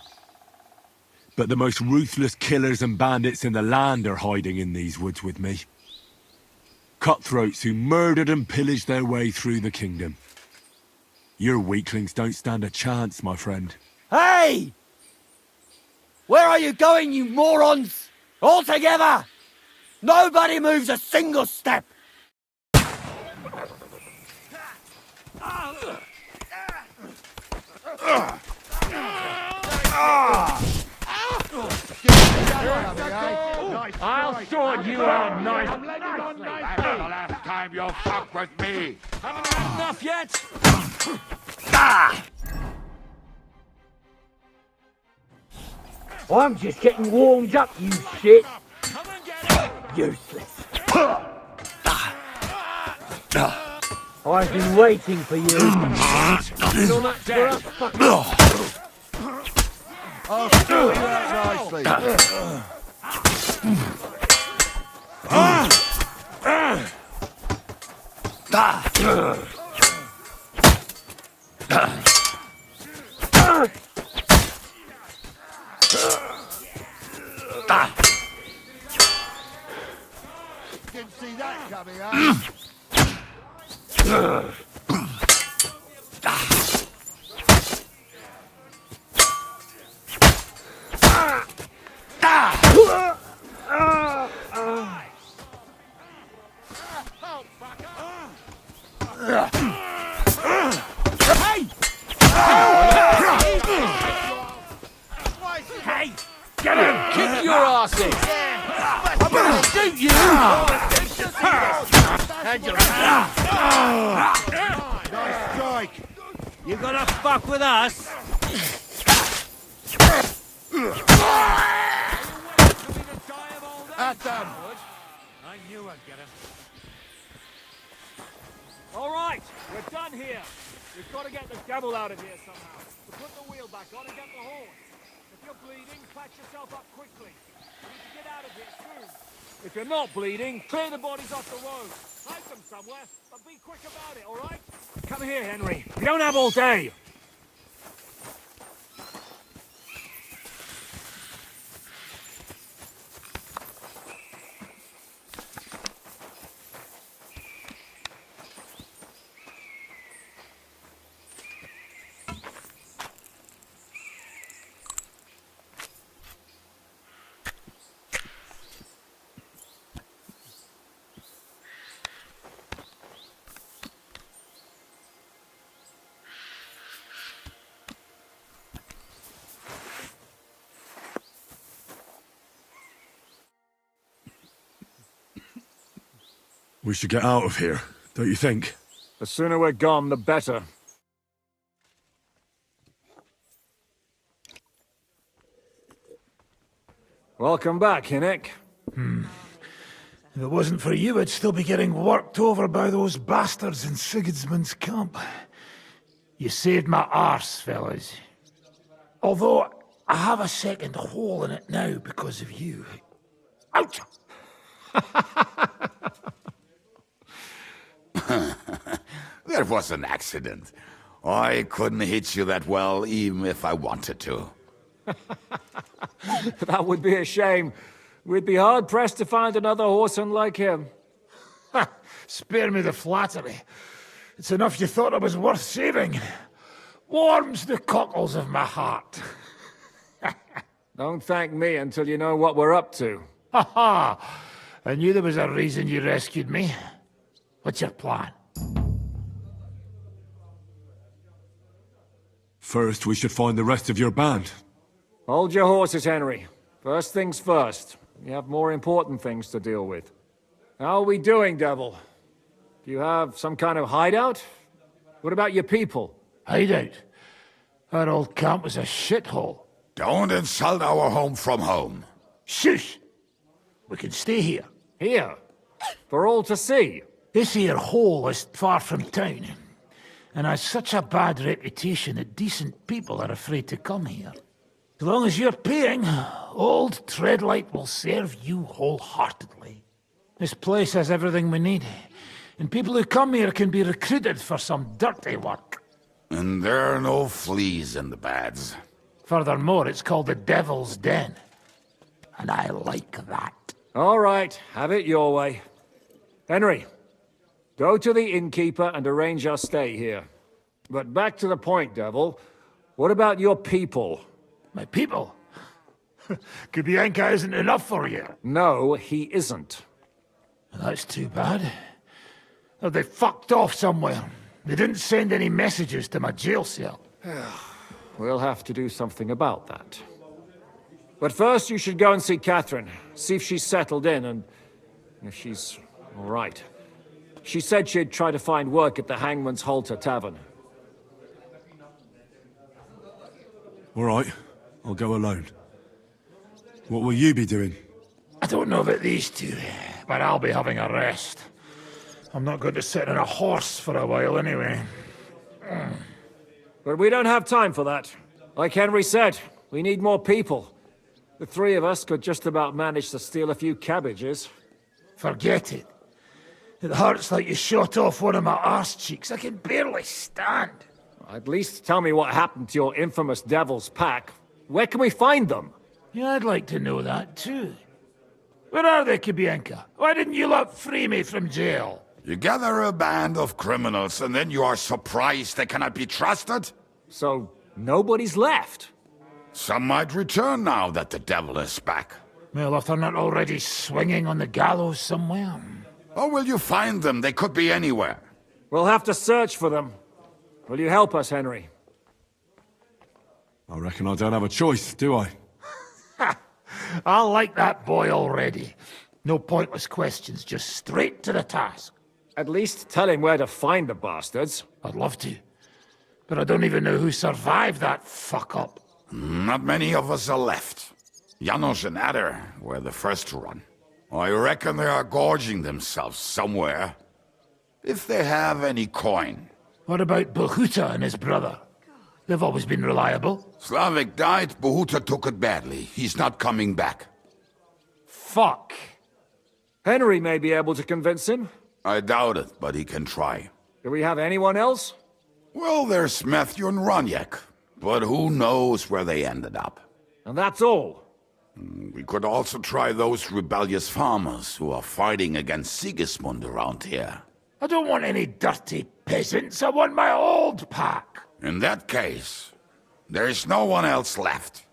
But the most ruthless killers and bandits in the land are hiding in these woods with me. Cutthroats who murdered and pillaged their way through the kingdom. Your weaklings don't stand a chance, my friend. Hey! Where are you going, you morons? All together! Nobody moves a single step! I'll sort you out nicely. That's the last time you'll fuck with me. Haven't had enough yet? I'm just getting warmed up, you shit! Useless. I've been waiting for you. Still not dead. I'll sort you out nicely. Didn't see that coming, huh? Hey! Get him! Kick your asses! I'm gonna shoot you! Nice strike. You gonna fuck with us? At them. I knew I'd get him. All right, we're done here. We've got to get the devil out of here somehow. To put the wheel back on and get the horse. If you're bleeding, patch yourself up quickly. You need to get out of here soon. If you're not bleeding, clear the bodies off the road. Hide them somewhere, but be quick about it, all right? Come here, Henry. We don't have all day. We should get out of here, don't you think? The sooner we're gone, the better. Welcome back, Hinnick. If it wasn't for you, I'd still be getting worked over by those bastards in Sigismund's camp. You saved my arse, fellas. Although, I have a second hole in it now because of you. Ouch! That was an accident. I couldn't hit you that well, even if I wanted to. That would be a shame. We'd be hard-pressed to find another horseman like him. Spare me the flattery. It's enough you thought I was worth saving. Warms the cockles of my heart. Don't thank me until you know what we're up to. Ha ha! I knew there was a reason you rescued me. What's your plan? First, we should find the rest of your band. Hold your horses, Henry. First things first. We have more important things to deal with. How are we doing, Devil? Do you have some kind of hideout? What about your people? Hideout? Our old camp was a shithole. Don't insult our home from home. Shush! We can stay here. Here? For all to see? This here hole is far from town, and has such a bad reputation that decent people are afraid to come here. As long as you're paying, old Treadlight will serve you wholeheartedly. This place has everything we need, and people who come here can be recruited for some dirty work. And there are no fleas in the beds. Furthermore, it's called the Devil's Den, and I like that. All right, have it your way. Henry, go to the innkeeper and arrange our stay here. But back to the point, Devil. What about your people? My people? Kubienka isn't enough for you. No, he isn't. That's too bad. Oh, they fucked off somewhere. They didn't send any messages to my jail cell. We'll have to do something about that. But first you should go and see Catherine. See if she's settled in and if she's all right. She said she'd try to find work at the Hangman's Halter Tavern. All right, I'll go alone. What will you be doing? I don't know about these two, but I'll be having a rest. I'm not going to sit on a horse for a while anyway. But we don't have time for that. Like Henry said, we need more people. The three of us could just about manage to steal a few cabbages. Forget it. It hurts like you shot off one of my arse cheeks. I can barely stand. At least tell me what happened to your infamous Devil's Pack. Where can we find them? Yeah, I'd like to know that too. Where are they, Kibienka? Why didn't you lot free me from jail? You gather a band of criminals and then you are surprised they cannot be trusted? So, nobody's left? Some might return now that the devil is back. Well, if they're not already swinging on the gallows somewhere. Or will you find them? They could be anywhere. We'll have to search for them. Will you help us, Henry? I reckon I don't have a choice, do I? I like that boy already. No pointless questions, just straight to the task. At least tell him where to find the bastards. I'd love to. But I don't even know who survived that fuck-up. Not many of us are left. Janos and Adder were the first to run. I reckon they are gorging themselves somewhere. If they have any coin. What about Bohuta and his brother? They've always been reliable. Slavik died, Bohuta took it badly. He's not coming back. Fuck. Henry may be able to convince him. I doubt it, but he can try. Do we have anyone else? Well, there's Matthew and Roniek, but who knows where they ended up. And that's all? We could also try those rebellious farmers who are fighting against Sigismund around here. I don't want any dirty peasants. I want my old pack. In that case, there is no one else left.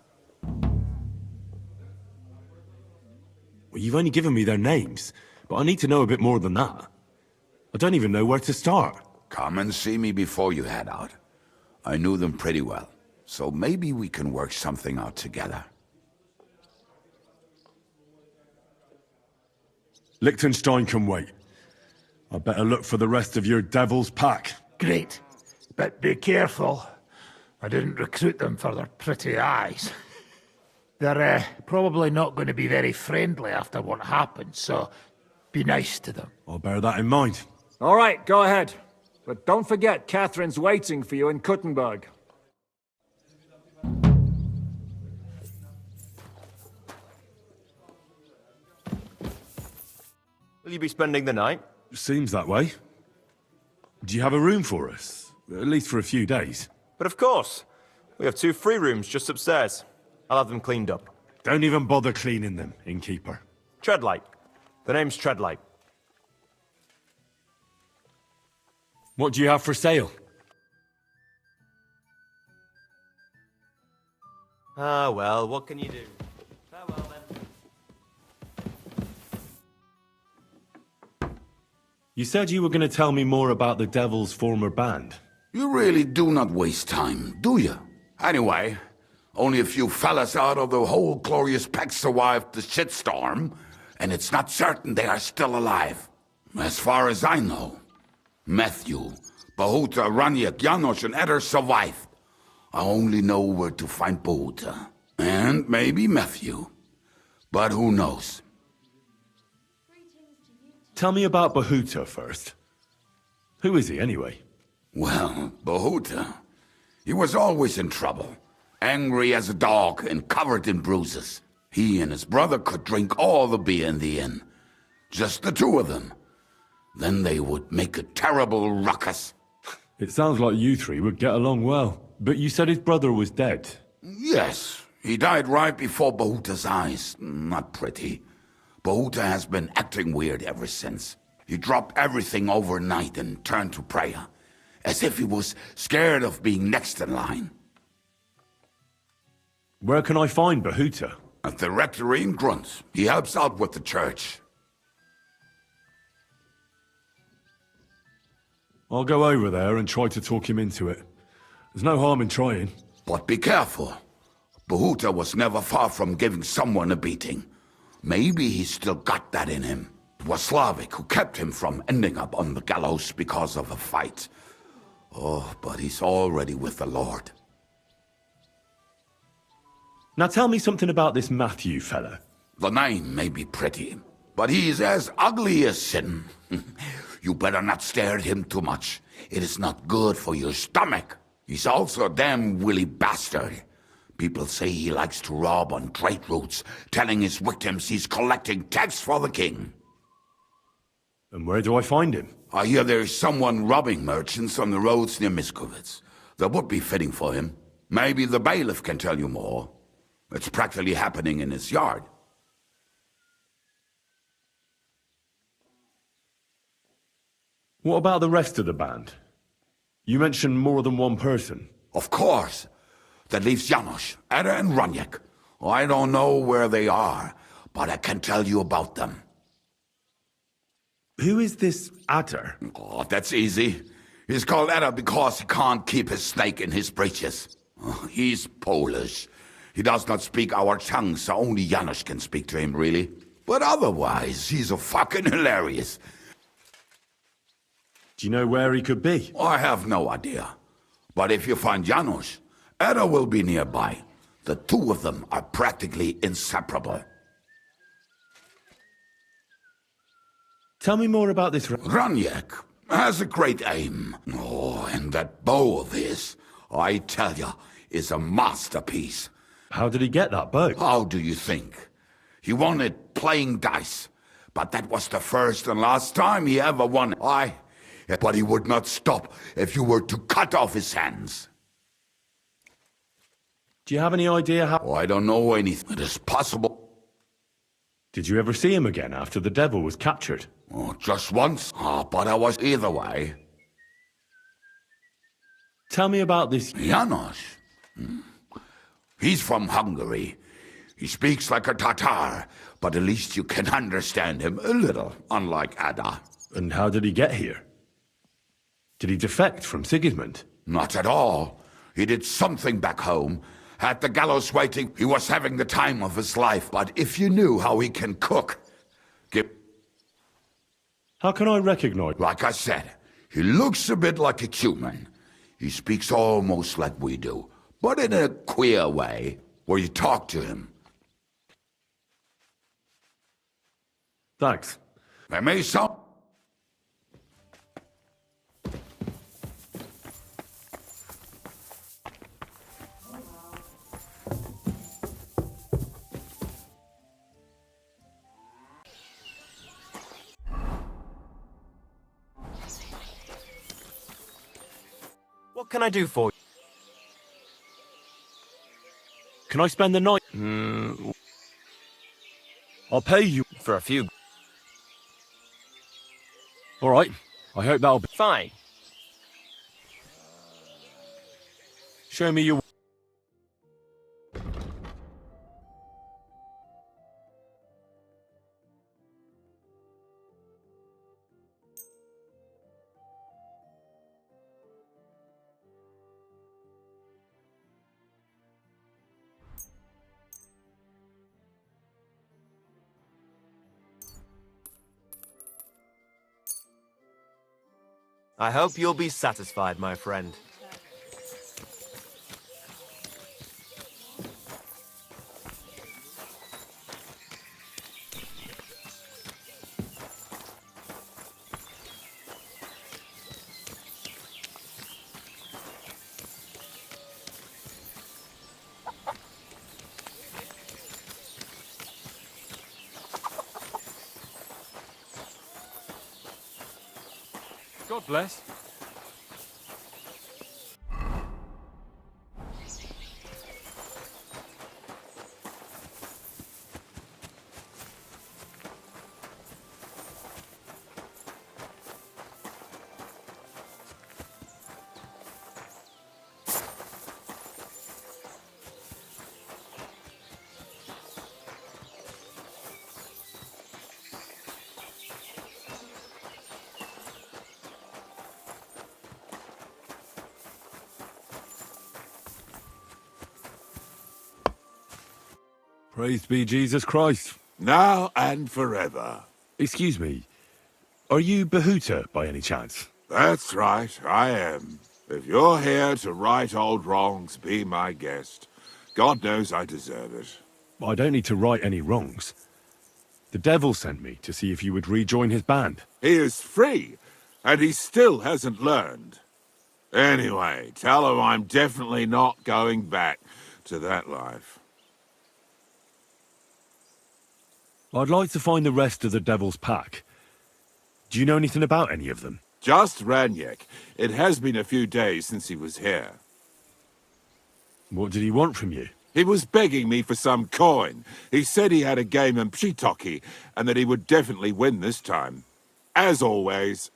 Well, you've only given me their names, but I need to know a bit more than that. I don't even know where to start. Come and see me before you head out. I knew them pretty well, so maybe we can work something out together. Liechtenstein can wait. I better look for the rest of your Devil's Pack. Great. But be careful. I didn't recruit them for their pretty eyes. They're probably not going to be very friendly after what happened, so be nice to them. I'll bear that in mind. All right, go ahead. But don't forget Catherine's waiting for you in Kuttenberg. Will you be spending the night? Seems that way. Do you have a room for us? At least for a few days. But of course. We have 2 free rooms just upstairs. I'll have them cleaned up. Don't even bother cleaning them, innkeeper. Treadlight. The name's Treadlight. What do you have for sale? Ah, well, what can you do? Farewell, then. You said you were going to tell me more about the Devil's former band. You really do not waste time, do you? Anyway, only a few fellas out of the whole glorious pack survived the shitstorm, and it's not certain they are still alive. As far as I know, Matthew, Bohuta, Roniek, Janos, and Eder survived. I only know where to find Bohuta. And maybe Matthew. But who knows? Tell me about Bohuta first. Who is he, anyway? Well, Bohuta, he was always in trouble. Angry as a dog and covered in bruises. He and his brother could drink all the beer in the inn. Just the 2 of them. Then they would make a terrible ruckus. It sounds like you 3 would get along well. But you said his brother was dead. Yes, he died right before Bohuta's eyes. Not pretty. Bohuta has been acting weird ever since. He dropped everything overnight and turned to prayer. As if he was scared of being next in line. Where can I find Bohuta? At the rectory in Grunt. He helps out with the church. I'll go over there and try to talk him into it. There's no harm in trying. But be careful. Bohuta was never far from giving someone a beating. Maybe he's still got that in him. It was Slavik who kept him from ending up on the gallows because of a fight. Oh, but he's already with the Lord. Now tell me something about this Matthew fella. The name may be pretty, but he's as ugly as sin. You better not stare at him too much. It is not good for your stomach. He's also a damn willy bastard. People say he likes to rob on trade routes, telling his victims he's collecting tax for the king. And where do I find him? I hear there is someone robbing merchants on the roads near Miskovitz. That would be fitting for him. Maybe the bailiff can tell you more. It's practically happening in his yard. What about the rest of the band? You mentioned more than one person. Of course. That leaves Janos, Ada and Roniek. I don't know where they are, but I can tell you about them. Who is this Ada? Oh, that's easy. He's called Ada because he can't keep his snake in his breeches. He's Polish. He does not speak our tongue, so only Janos can speak to him, really. But otherwise, he's a fucking hilarious. Do you know where he could be? I have no idea. But if you find Janos, Ada will be nearby. The two of them are practically inseparable. Tell me more about this... Roniek has a great aim. Oh, and that bow of his, I tell you, is a masterpiece. How did he get that bow? How do you think? He won it playing dice. But that was the first and last time he ever won. But he would not stop if you were to cut off his hands. Do you have any idea how... Oh, I don't know anything. It is possible. Did you ever see him again after the devil was captured? Oh, just once. But I was either way. Tell me about this... Janos. He's from Hungary. He speaks like a Tatar, but at least you can understand him a little, unlike Ada. And how did he get here? Did he defect from Sigismund? Not at all. He did something back home. At the gallows waiting, he was having the time of his life. But if you knew how he can cook... How can I recognize... Like I said, he looks a bit like a human. He speaks almost like we do, but in a queer way, where you talk to him. Thanks. There may sound... What can I do for you? Can I spend the night? I'll pay you. For a few. All right. I hope that'll be... Fine. Show me your... I hope you'll be satisfied, my friend. God bless. Praise be Jesus Christ. Now and forever. Excuse me. Are you Behuta, by any chance? That's right, I am. If you're here to right old wrongs, be my guest. God knows I deserve it. I don't need to right any wrongs. The devil sent me to see if you would rejoin his band. He is free, and he still hasn't learned. Anyway, tell him I'm definitely not going back. to that life. I'd like to find the rest of the Devil's Pack. Do you know anything about any of them? Just Ranyek. It has been a few days since he was here. What did he want from you? He was begging me for some coin. He said he had a game in Pshitoki, and that he would definitely win this time. As always.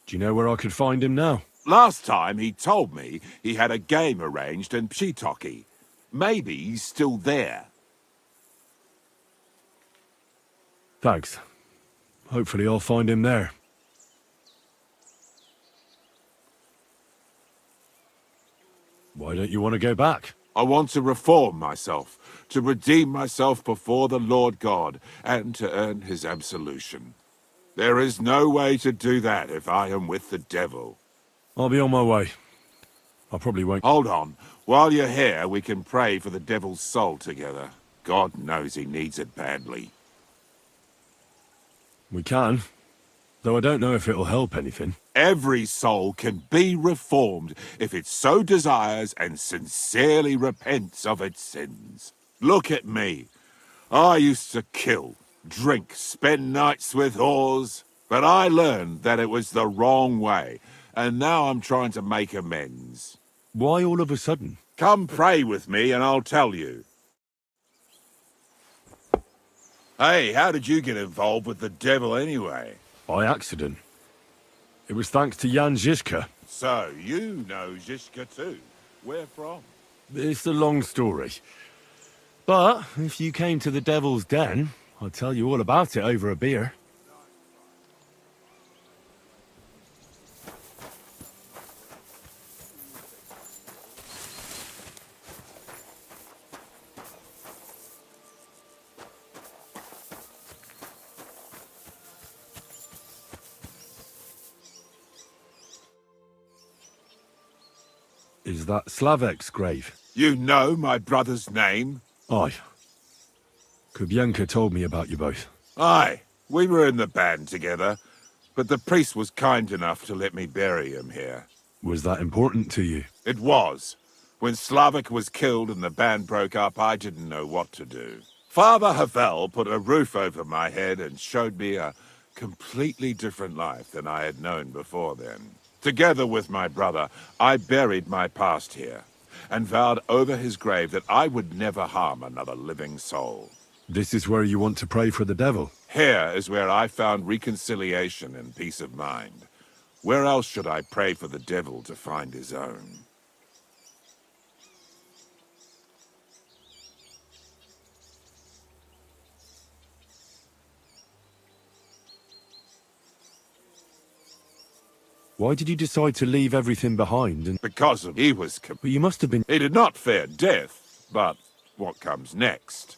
Do you know where I could find him now? Last time he told me he had a game arranged in Pshitoki. Maybe he's still there. Thanks. Hopefully I'll find him there. Why don't you want to go back? I want to reform myself, to redeem myself before the Lord God, and to earn his absolution. There is no way to do that if I am with the devil. I'll be on my way. I probably won't. Hold on. While you're here, we can pray for the devil's soul together. God knows he needs it badly. We can, though I don't know if it'll help anything. Every soul can be reformed if it so desires and sincerely repents of its sins. Look at me. I used to kill, drink, spend nights with whores, but I learned that it was the wrong way, and now I'm trying to make amends. Why all of a sudden? Come pray with me and I'll tell you. Hey, how did you get involved with the devil anyway? By accident. It was thanks to Jan Žižka. So, you know Žižka too. Where from? It's a long story. But if you came to the Devil's Den, I'd tell you all about it over a beer. Is that Slavek's grave? You know my brother's name? Aye. Kubienka told me about you both. Aye, we were in the band together, but the priest was kind enough to let me bury him here. Was that important to you? It was. When Slavek was killed and the band broke up, I didn't know what to do. Father Havel put a roof over my head and showed me a completely different life than I had known before then. Together with my brother, I buried my past here, and vowed over his grave that I would never harm another living soul. This is where you want to pray for the devil? Here is where I found reconciliation and peace of mind. Where else should I pray for the devil to find his own? Why did you decide to leave everything behind and... Because of he was... But you must have been... He did not fear death, but what comes next?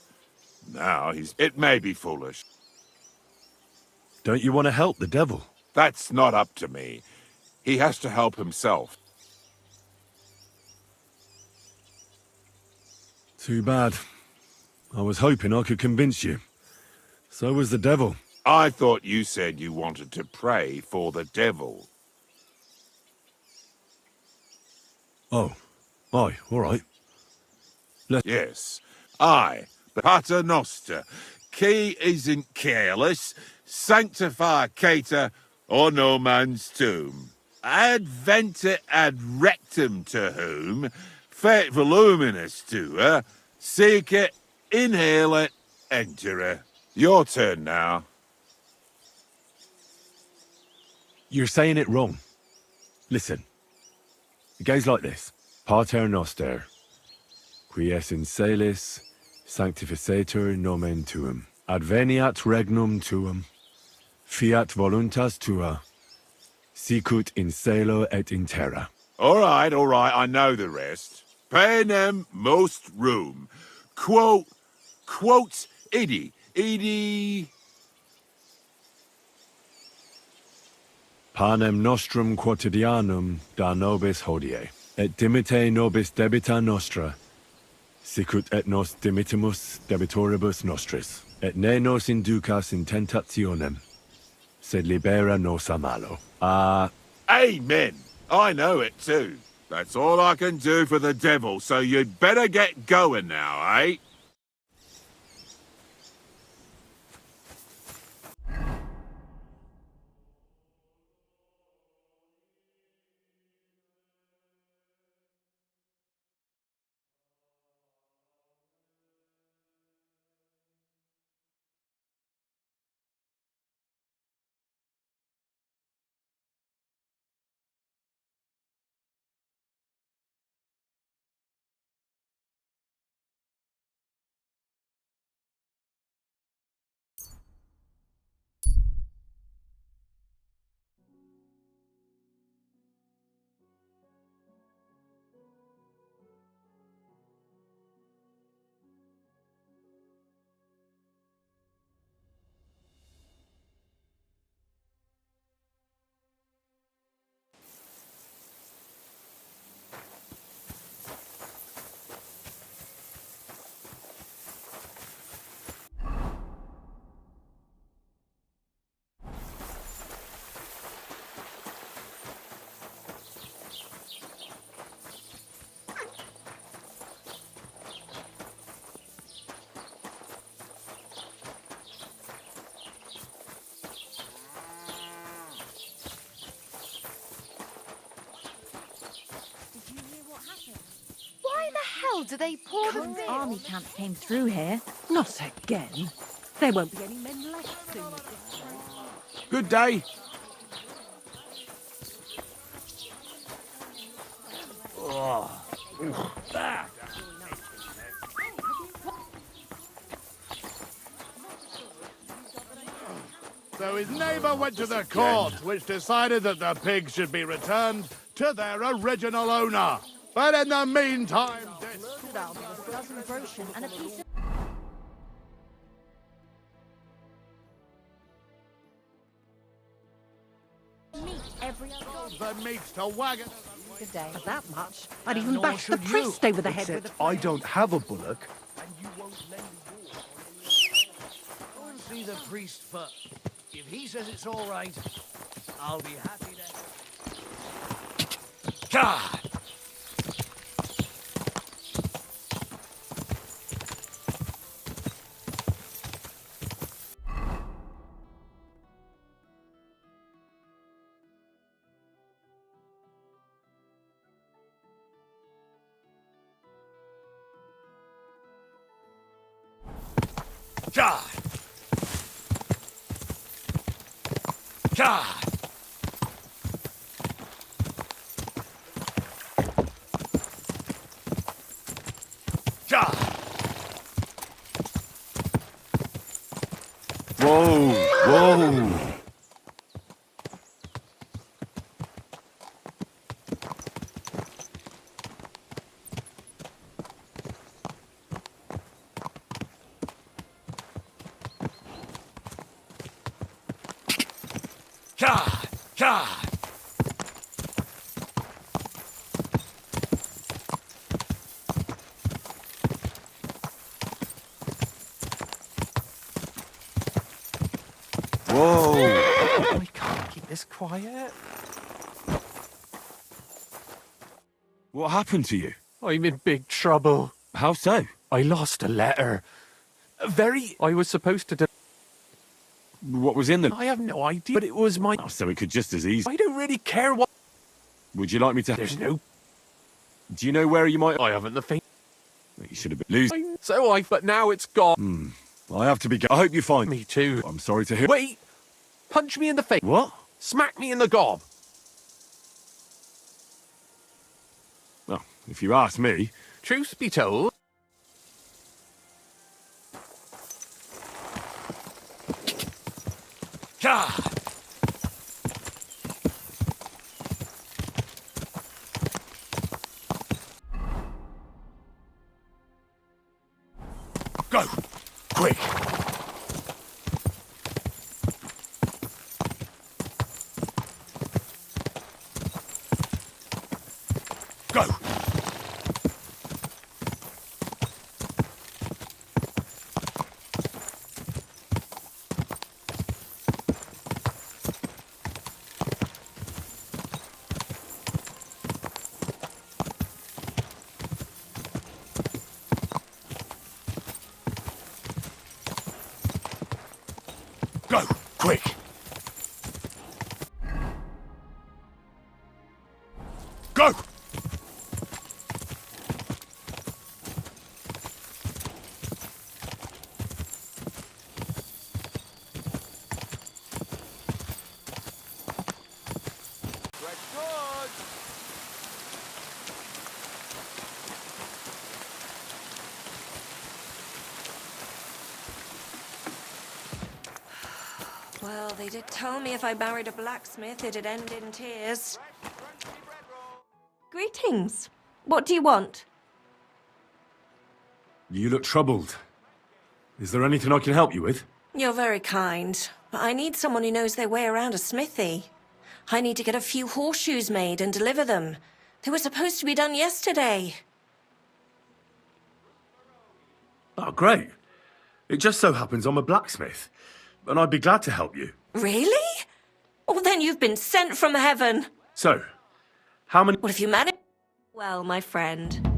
Now he's... It may be foolish. Don't you want to help the devil? That's not up to me. He has to help himself. Too bad. I was hoping I could convince you. So was the devil. I thought you said you wanted to pray for the devil. Oh. Aye, all right. Yes. Aye. Pater Noster. Key isn't careless. Sanctify cater or no man's tomb. Adventure ad rectum to whom, fet voluminous to her, seek it, inhale it, enter her. Your turn now. You're saying it wrong. Listen. It goes like this. Pater Noster, qui es in celis, sanctificetur nomen tuum. Adveniat regnum tuum, fiat voluntas tua, sicut in celo et in terra. All right, I know the rest. Panem most room. Quote, idi. Panem nostrum quotidianum da nobis hodie, et dimite nobis debita nostra, sicut et nos dimitimus debitoribus nostris, et ne nos inducas in tentationem, sed libera nos a malo. Amen. I know it too. That's all I can do for the devil, so you'd better get going now, eh? Why the hell do they pour the Cole's army camp came through here. Not again. There won't be any men left soon. Good day. So his neighbour went to the court, which decided that the pigs should be returned to their original owner. But in the meantime, A dozen groschen and a piece of... meat every other the meats to wagon. good day. For that much, I'd even bash the priest over the head with a... I don't have a bullock. Go and see the priest first. If he says it's all right, I'll be happy to... God! God! God! God! Whoa, whoa. God! God! Whoa. We can't keep this quiet. What happened to you? I'm in big trouble. How so? I lost a letter. I was supposed to... What was in them? I have no idea, but it was my... Oh, so it could just as easily... I don't really care what... Would you like me to... There's no... Do you know where you might... I haven't the faint... You should have been losing. But now it's gone. I have to be... I hope you find... Me too. I'm sorry to hear... Wait! Punch me in the face. What? Smack me in the gob. Well, if you ask me... Truth be told... God! Go! Quick! Go! Go, quick! Go! Well, they did tell me if I married a blacksmith, it'd end in tears. Greetings. What do you want? You look troubled. Is there anything I can help you with? You're very kind, but I need someone who knows their way around a smithy. I need to get a few horseshoes made and deliver them. They were supposed to be done yesterday. Oh, great. It just so happens I'm a blacksmith, and I'd be glad to help you. Really? Well, then you've been sent from heaven. So, how many... What if you manage? Well, my friend.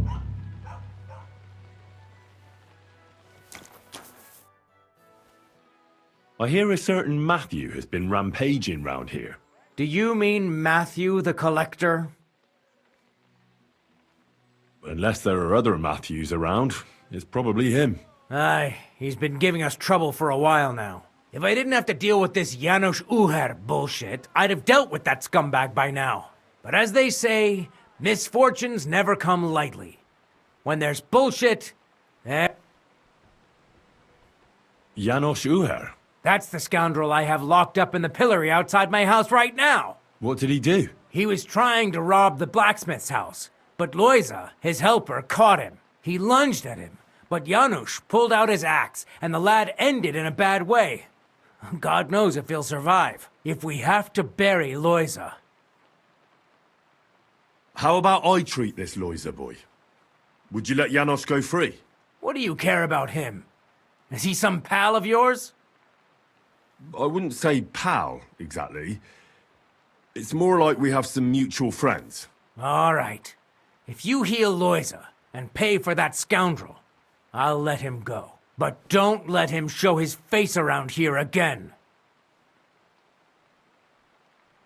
I hear a certain Matthew has been rampaging round here. Do you mean Matthew the Collector? Unless there are other Matthews around, it's probably him. Aye, he's been giving us trouble for a while now. If I didn't have to deal with this Janos Uher bullshit, I'd have dealt with that scumbag by now. But as they say, misfortunes never come lightly. When there's bullshit, Janos Uher? That's the scoundrel I have locked up in the pillory outside my house right now. What did he do? He was trying to rob the blacksmith's house, but Loiza, his helper, caught him. He lunged at him, but Janusz pulled out his axe, and the lad ended in a bad way. God knows if he'll survive. If we have to bury Loiza. How about I treat this Loiza boy? Would you let Janos go free? What do you care about him? Is he some pal of yours? I wouldn't say pal, exactly. It's more like we have some mutual friends. All right. If you heal Loiza and pay for that scoundrel, I'll let him go. But don't let him show his face around here again.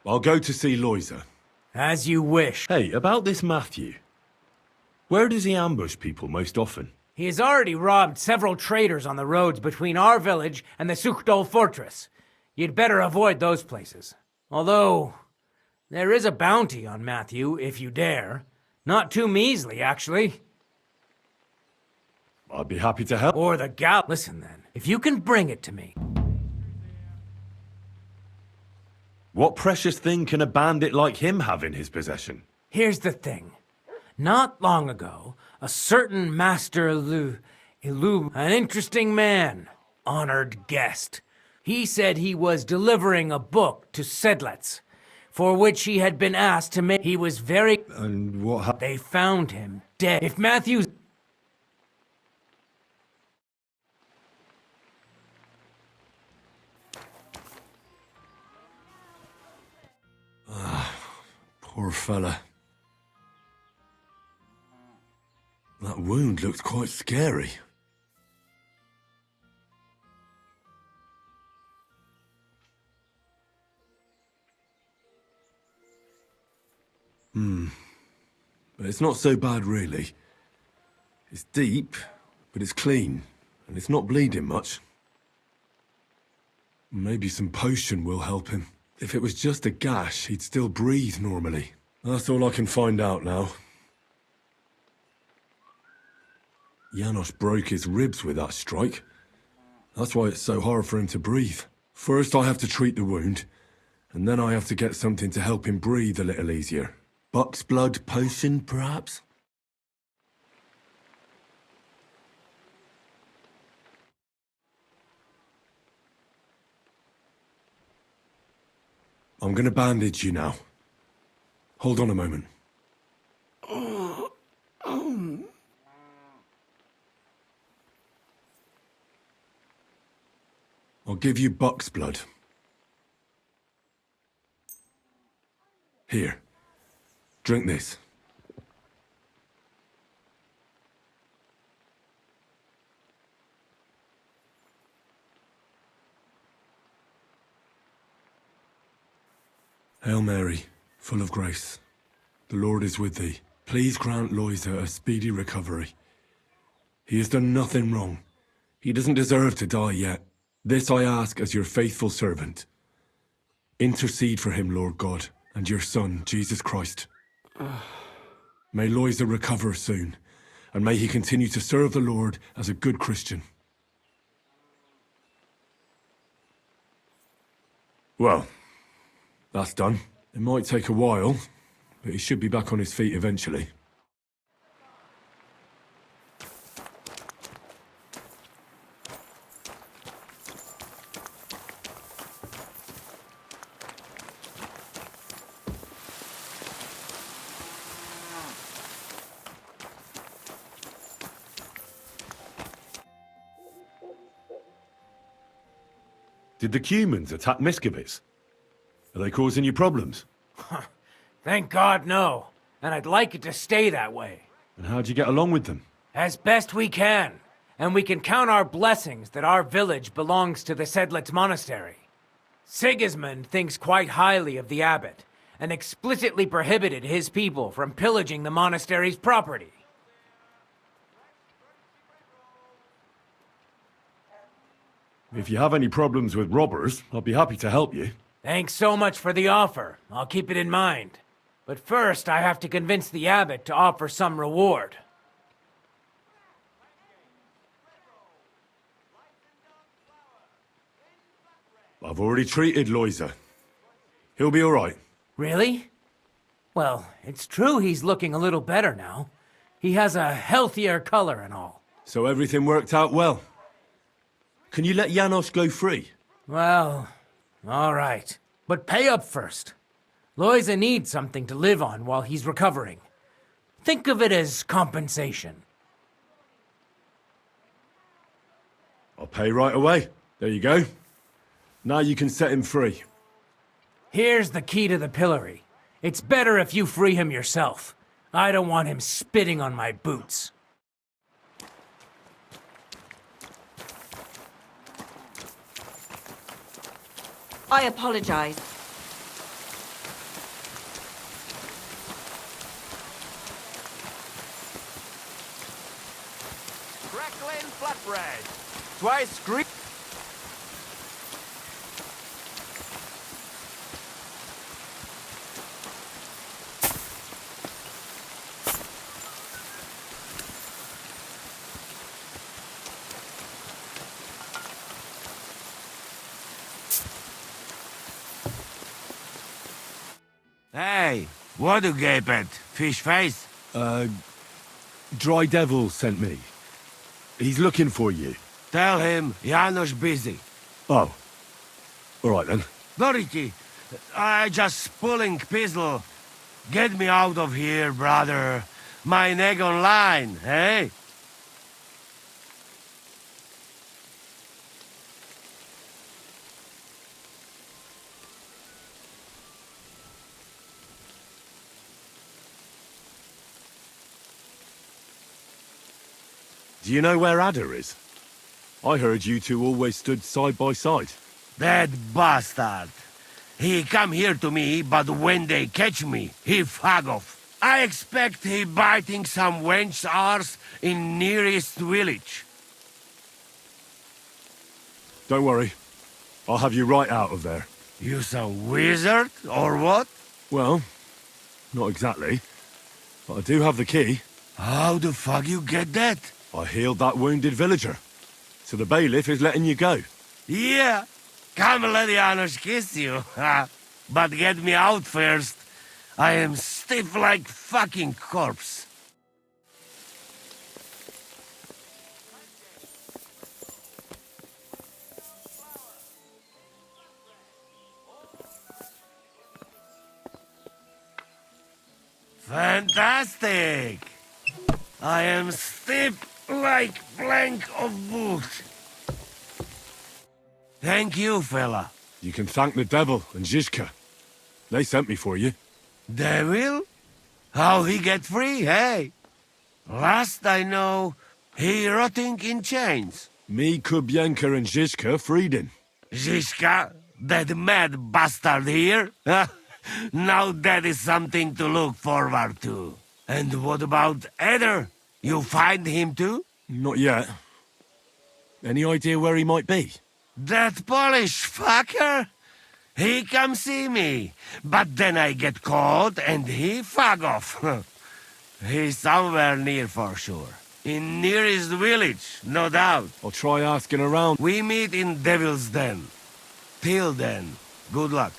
I'll go to see Loiza. As you wish. Hey, about this Matthew. Where does he ambush people most often? He has already robbed several traders on the roads between our village and the Sukhdol fortress. You'd better avoid those places. Although, there is a bounty on Matthew, if you dare. Not too measly, actually. I'd be happy to help. Or the gal. Listen then, if you can bring it to me. What precious thing can a bandit like him have in his possession? Here's the thing. Not long ago, a certain Master an interesting man, honored guest. He said he was delivering a book to Sedlets, for which he had been asked to make. He was very... And what happened? They found him dead. If Matthew's... Poor fella. That wound looked quite scary. But it's not so bad, really. It's deep, but it's clean, and it's not bleeding much. Maybe some potion will help him. If it was just a gash, he'd still breathe normally. That's all I can find out now. Janos broke his ribs with that strike. That's why it's so hard for him to breathe. First I have to treat the wound, and then I have to get something to help him breathe a little easier. Buck's blood potion, perhaps? I'm gonna bandage you now. Hold on a moment. I'll give you Buck's blood. Here. Drink this. Hail Mary, full of grace. The Lord is with thee. Please grant Loisa a speedy recovery. He has done nothing wrong. He doesn't deserve to die yet. This I ask as your faithful servant. Intercede for him, Lord God, and your Son, Jesus Christ. May Loisa recover soon, and may he continue to serve the Lord as a good Christian. Well, that's done. It might take a while, but he should be back on his feet eventually. Did the humans attack Miskovitz? Are they causing you problems? Thank God, no. And I'd like it to stay that way. And how'd you get along with them? As best we can. And we can count our blessings that our village belongs to the Sedlitz Monastery. Sigismund thinks quite highly of the abbot, and explicitly prohibited his people from pillaging the monastery's property. If you have any problems with robbers, I'll be happy to help you. Thanks so much for the offer. I'll keep it in mind. But first, I have to convince the abbot to offer some reward. I've already treated Loisa. He'll be all right. Really? Well, it's true he's looking a little better now. He has a healthier color and all. So everything worked out well. Can you let Janos go free? Well, all right. But pay up first. Loisa needs something to live on while he's recovering. Think of it as compensation. I'll pay right away. There you go. Now you can set him free. Here's the key to the pillory. It's better if you free him yourself. I don't want him spitting on my boots. I apologize. Crackling flatbread. Twice green. Hey, what do gape at? Fish face? Dry Devil sent me. He's looking for you. Tell him Janos busy. Oh. All right then. Doriki, I just pulling pistol. Get me out of here, brother. My neck on line, hey? Do you know where Ada is? I heard you two always stood side by side. That bastard. He come here to me, but when they catch me, he fag off. I expect he biting some wench's arse in nearest village. Don't worry. I'll have you right out of there. You some wizard, or what? Well, not exactly. But I do have the key. How the fuck you get that? I healed that wounded villager. So the bailiff is letting you go. Yeah. Come let Janos kiss you. But get me out first. I am stiff like fucking corpse. Fantastic! I am stiff like blank of wood. Thank you, fella. You can thank the devil and Zizka. They sent me for you. Devil? How he get free, hey? Last I know, he rotting in chains. Me, Kubienka, and Zizka freed him. Zizka? That mad bastard here? Now that is something to look forward to. And what about Eder? You find him too? Not yet. Any idea where he might be? That Polish fucker? He come see me, but then I get caught and he fuck off. He's somewhere near for sure. In nearest village, no doubt. I'll try asking around. We meet in Devil's Den. Till then, good luck.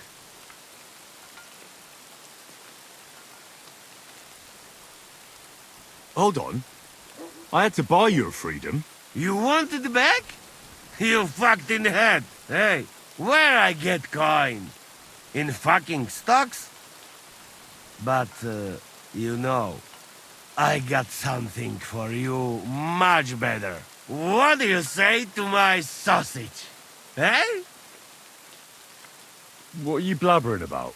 Hold on. I had to buy your freedom. You want it back? You fucked in the head. Hey, where I get coin? In fucking stocks? But, you know, I got something for you much better. What do you say to my sausage? Eh? What are you blabbering about?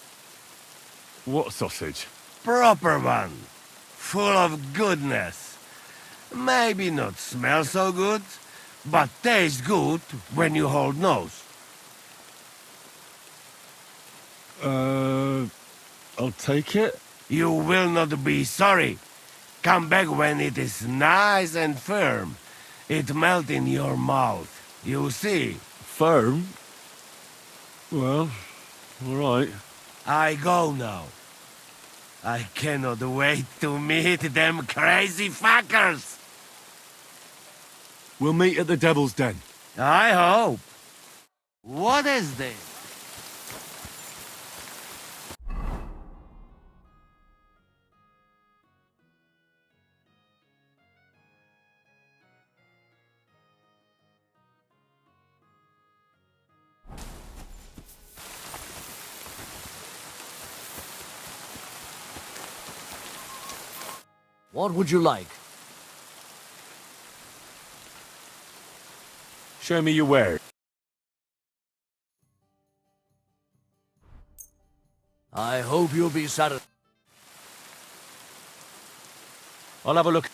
What sausage? Proper one. Full of goodness. Maybe not smell so good, but taste good when you hold nose. I'll take it. You will not be sorry. Come back when it is nice and firm. It melt in your mouth. You see. Firm? Well, all right. I go now. I cannot wait to meet them crazy fuckers. We'll meet at the Devil's Den. I hope. What is this? What would you like? Show me your wares. I hope you'll be satisfied. I'll have a look.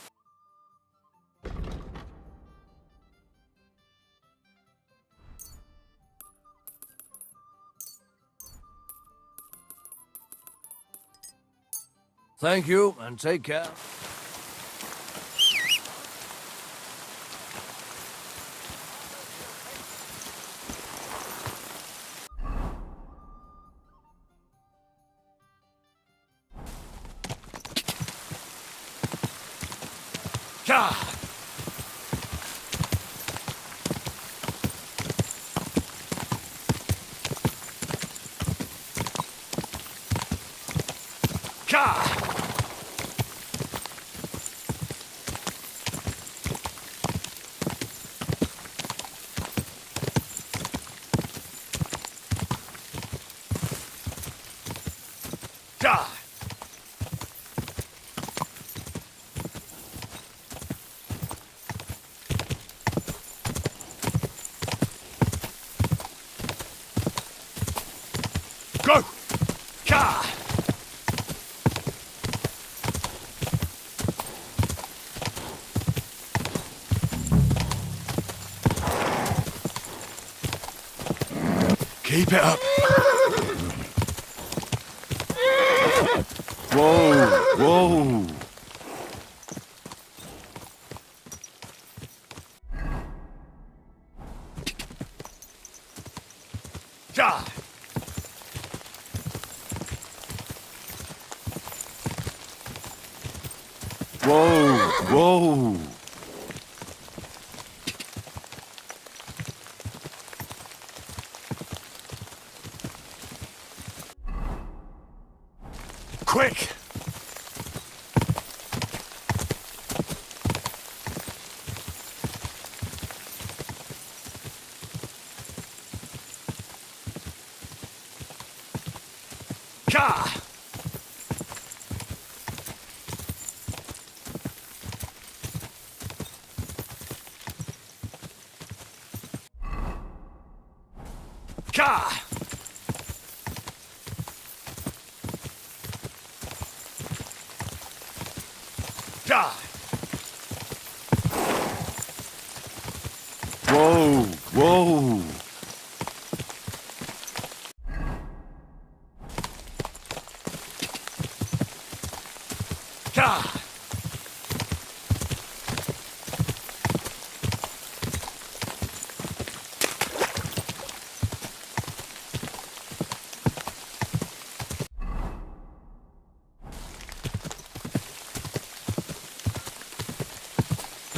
Thank you, and take care. Go! Keep it up. Whoa, whoa. Whoa, whoa. Quick! Ka! Ka! Die! Whoa, whoa.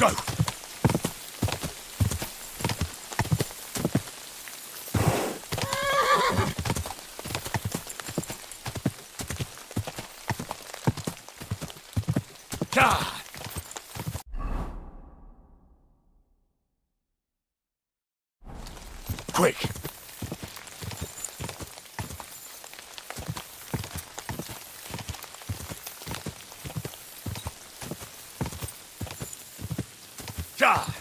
Go! God! Quick! God!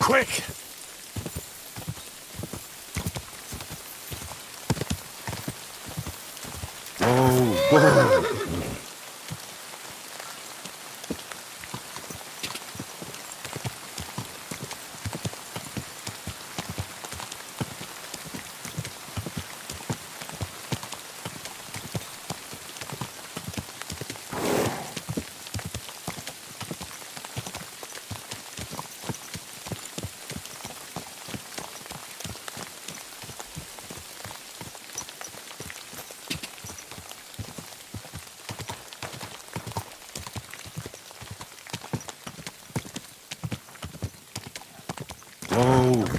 Quick! Whoa!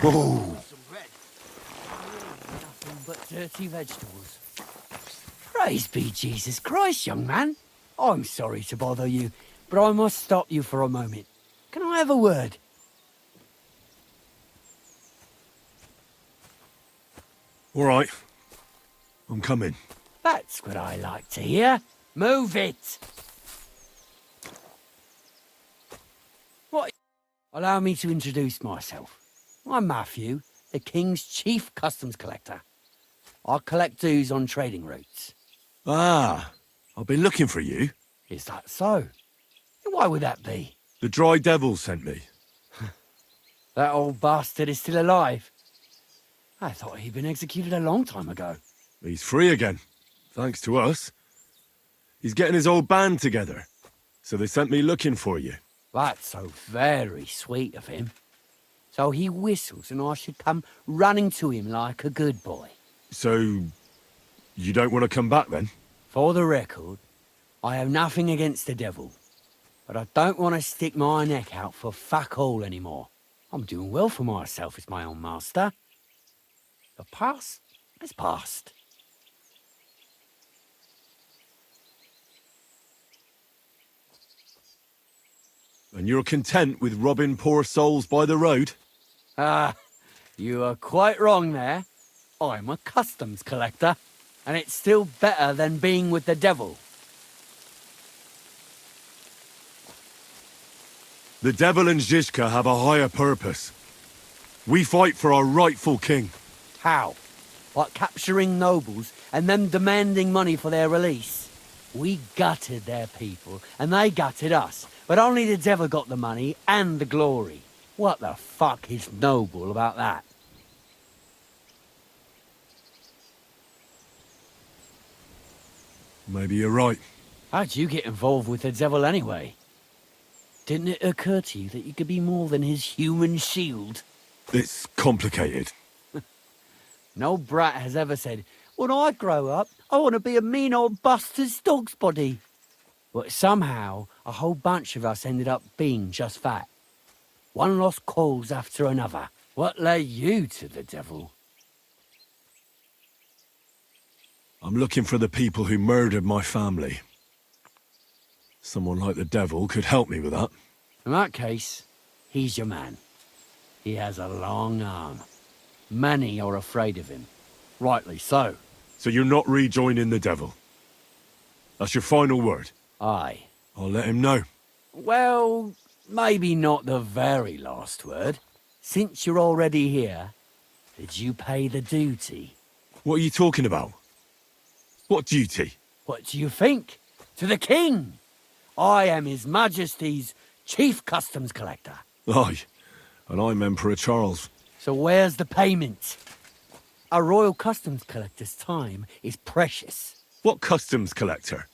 Whoa, whoa. Nothing but dirty vegetables. Praise be Jesus Christ, young man. I'm sorry to bother you, but I must stop you for a moment. Can I have a word? All right. I'm coming. That's what I like to hear. Move it! What? Allow me to introduce myself. I'm Matthew, the King's chief customs collector. I collect dues on trading routes. Ah, I've been looking for you. Is that so? And why would that be? The Dry Devil sent me. That old bastard is still alive. I thought he'd been executed a long time ago. He's free again. thanks to us. He's getting his old band together. So they sent me looking for you. That's so very sweet of him. So he whistles and I should come running to him like a good boy. So, you don't want to come back then? For the record, I have nothing against the devil. But I don't want to stick my neck out for fuck all anymore. I'm doing well for myself as my own master. The past is past. And you're content with robbing poor souls by the road? Ah, you are quite wrong there. I'm a customs collector, and it's still better than being with the devil. The devil and Zizka have a higher purpose. We fight for our rightful king. How? Like capturing nobles and them demanding money for their release? We gutted their people, and they gutted us. But only the devil got the money and the glory. What the fuck is noble about that? Maybe you're right. How'd you get involved with the devil anyway? Didn't it occur to you that you could be more than his human shield? It's complicated. No brat has ever said, when I grow up, I want to be a mean old bastard's dog's body. But somehow, a whole bunch of us ended up being just that. One lost cause after another. What led you to the devil? I'm looking for the people who murdered my family. Someone like the devil could help me with that. In that case, he's your man. He has a long arm. Many are afraid of him. Rightly so. So you're not rejoining the devil? That's your final word? Aye. I'll let him know. Well, maybe not the very last word. Since you're already here, did you pay the duty? What are you talking about? What duty? What do you think? To the king! I am His Majesty's Chief Customs Collector. Aye, and I'm Emperor Charles. So where's the payment? A royal customs collector's time is precious. What customs collector?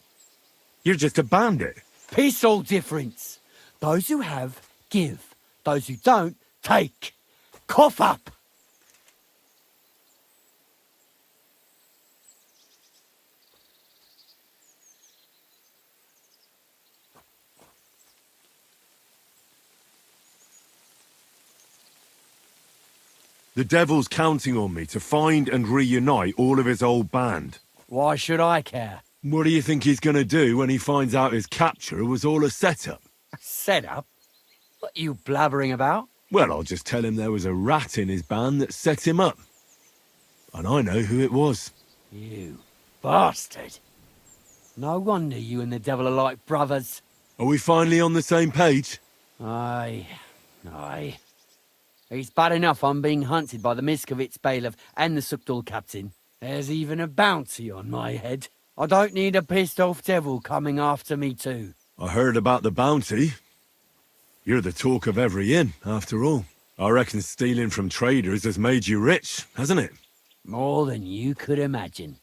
You're just a bandit. Peace all difference. Those who have, give. Those who don't, take. Cough up! The devil's counting on me to find and reunite all of his old band. Why should I care? What do you think he's gonna do when he finds out his capture was all a setup? A setup? What are you blabbering about? Well, I'll just tell him there was a rat in his band that set him up. And I know who it was. You bastard. No wonder you and the devil are like brothers. Are we finally on the same page? Aye. It's bad enough I'm being hunted by the Miskovitz bailiff and the Sukdal captain. There's even a bounty on my head. I don't need a pissed-off devil coming after me too. I heard about the bounty. You're the talk of every inn, after all. I reckon stealing from traders has made you rich, hasn't it? More than you could imagine.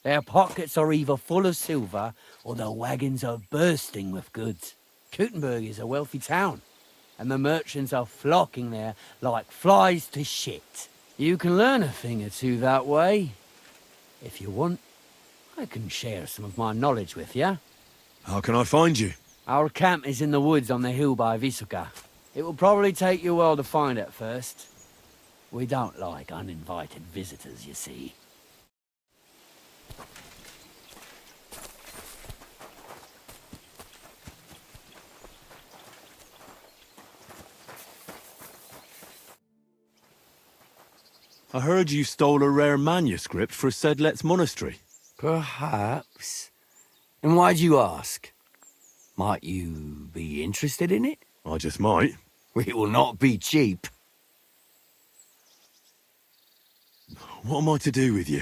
Their pockets are either full of silver or their wagons are bursting with goods. Kuttenberg is a wealthy town, and the merchants are flocking there like flies to shit. You can learn a thing or two that way. If you want, I can share some of my knowledge with you. How can I find you? Our camp is in the woods on the hill by Visuka. It will probably take you a while to find it first. We don't like uninvited visitors, you see. I heard you stole a rare manuscript for Sedlet's monastery. Perhaps. And why'd you ask? Might you be interested in it? I just might. It will not be cheap. What am I to do with you?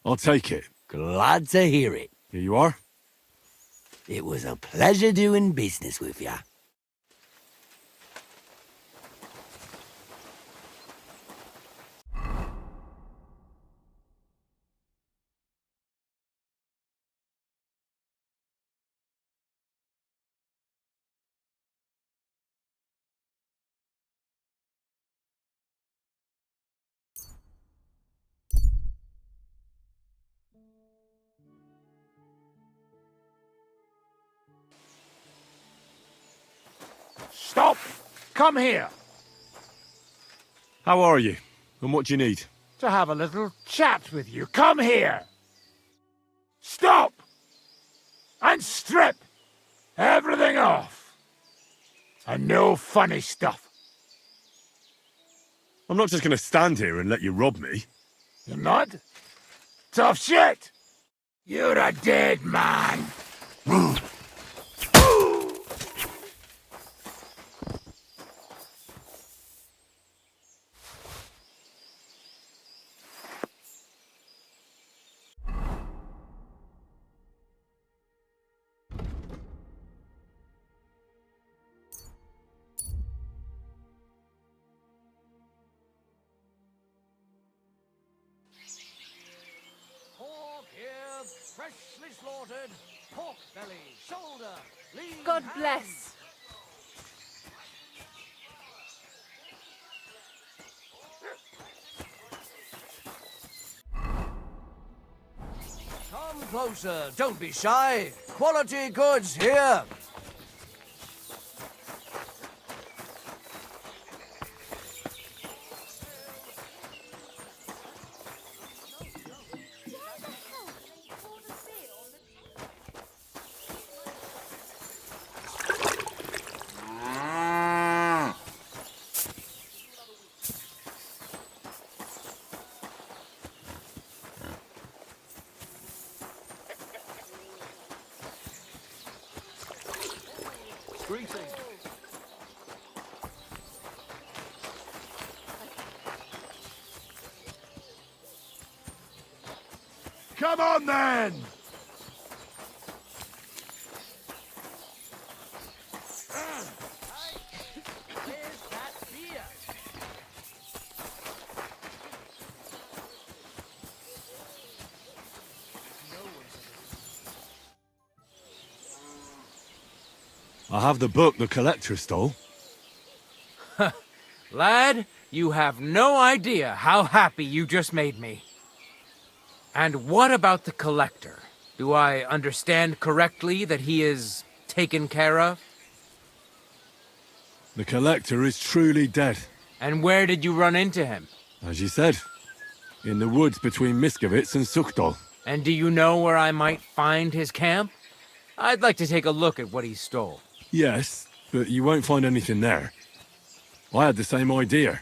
I'll take it. Glad to hear it. Here you are. It was a pleasure doing business with you. Stop! Come here! How are you? And what do you need? To have a little chat with you. Come here! Stop! And strip everything off! And no funny stuff. I'm not just going to stand here and let you rob me. You're not? Tough shit! You're a dead man! Freshly slaughtered, pork belly, shoulder, lean. God bless. Come closer, don't be shy. Quality goods here. Come on, then! I have the book the collector stole. Lad, you have no idea how happy you just made me. And what about the collector? Do I understand correctly that he is taken care of? The collector is truly dead. And where did you run into him? As you said, in the woods between Miskovitz and Sukdal. And do you know where I might find his camp? I'd like to take a look at what he stole. Yes, but you won't find anything there. I had the same idea,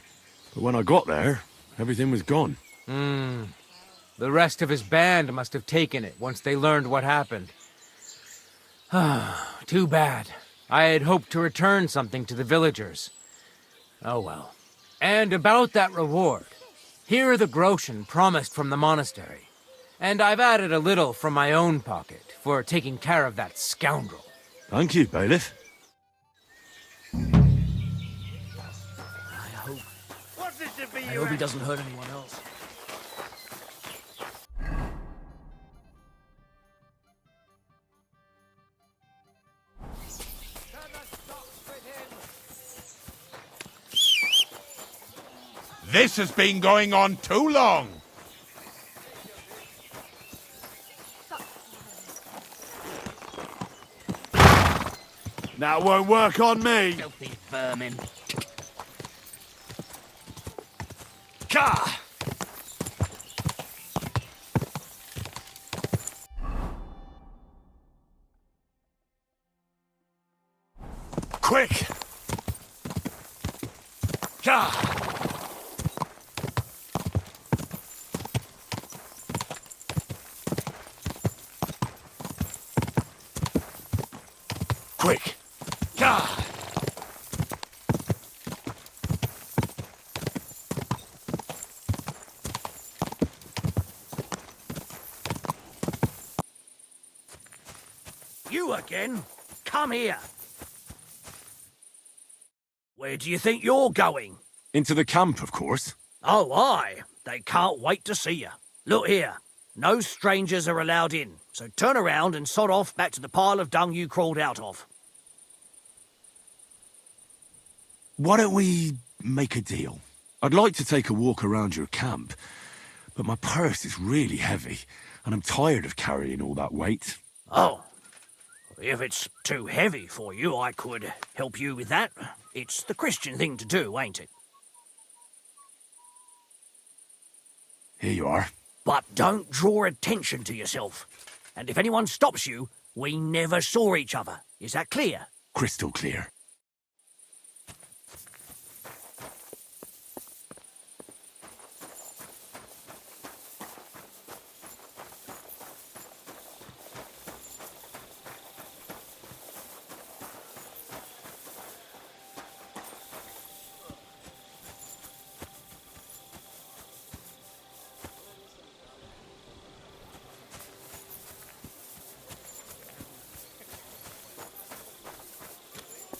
but when I got there, everything was gone. The rest of his band must have taken it once they learned what happened. Too bad. I had hoped to return something to the villagers. Oh well. And about that reward. Here are the groschen promised from the monastery. And I've added a little from my own pocket for taking care of that scoundrel. Thank you, bailiff. I hope he doesn't hurt anyone else. This has been going on too long. That won't work on me. Filthy vermin. Ka! Quick! Ka! Quick! Ka! You again? Come here. Where do you think you're going? Into the camp, of course. Oh, aye. They can't wait to see you. Look here. No strangers are allowed in, so turn around and sod off back to the pile of dung you crawled out of. Why don't we make a deal? I'd like to take a walk around your camp, but my purse is really heavy, and I'm tired of carrying all that weight. Oh. If it's too heavy for you, I could help you with that. It's the Christian thing to do, ain't it? Here you are. But don't draw attention to yourself. And if anyone stops you, we never saw each other. Is that clear? Crystal clear.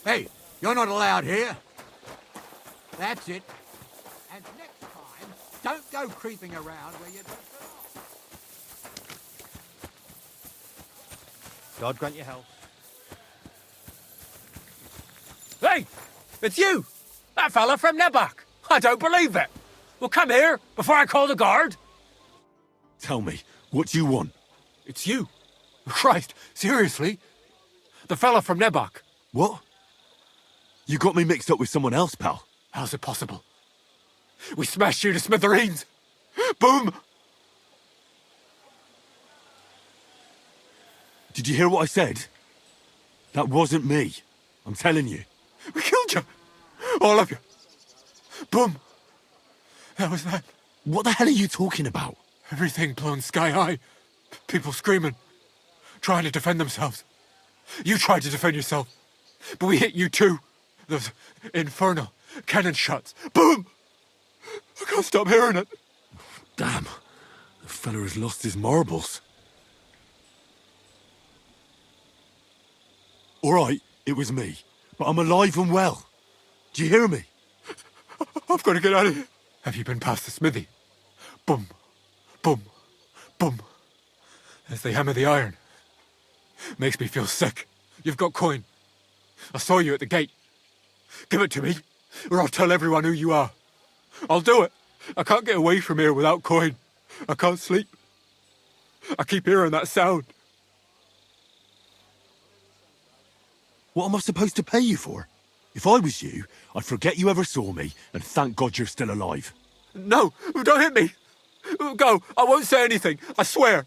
Hey, you're not allowed here. That's it. And next time, don't go creeping around where you don't belong. God grant you health. Hey! It's you! That fella from Nebak! I don't believe it! Well, come here, before I call the guard! Tell me, what do you want? It's you. Christ, seriously? The fella from Nebak. What? You got me mixed up with someone else, pal. How's it possible? We smashed you to smithereens. Boom! Did you hear what I said? That wasn't me. I'm telling you. We killed you. All of you. Boom. That was that. What the hell are you talking about? Everything blown sky high. People screaming. Trying to defend themselves. You tried to defend yourself. But we hit you too. Those infernal cannon shots. Boom! I can't stop hearing it. Damn. The fella has lost his marbles. All right, it was me. But I'm alive and well. Do you hear me? I've got to get out of here. Have you been past the smithy? Boom. Boom. Boom. As they hammer the iron. Makes me feel sick. You've got coin. I saw you at the gate. Give it to me, or I'll tell everyone who you are. I'll do it. I can't get away from here without coin. I can't sleep. I keep hearing that sound. What am I supposed to pay you for? If I was you, I'd forget you ever saw me, and thank God you're still alive. No, don't hit me. Go, I won't say anything, I swear.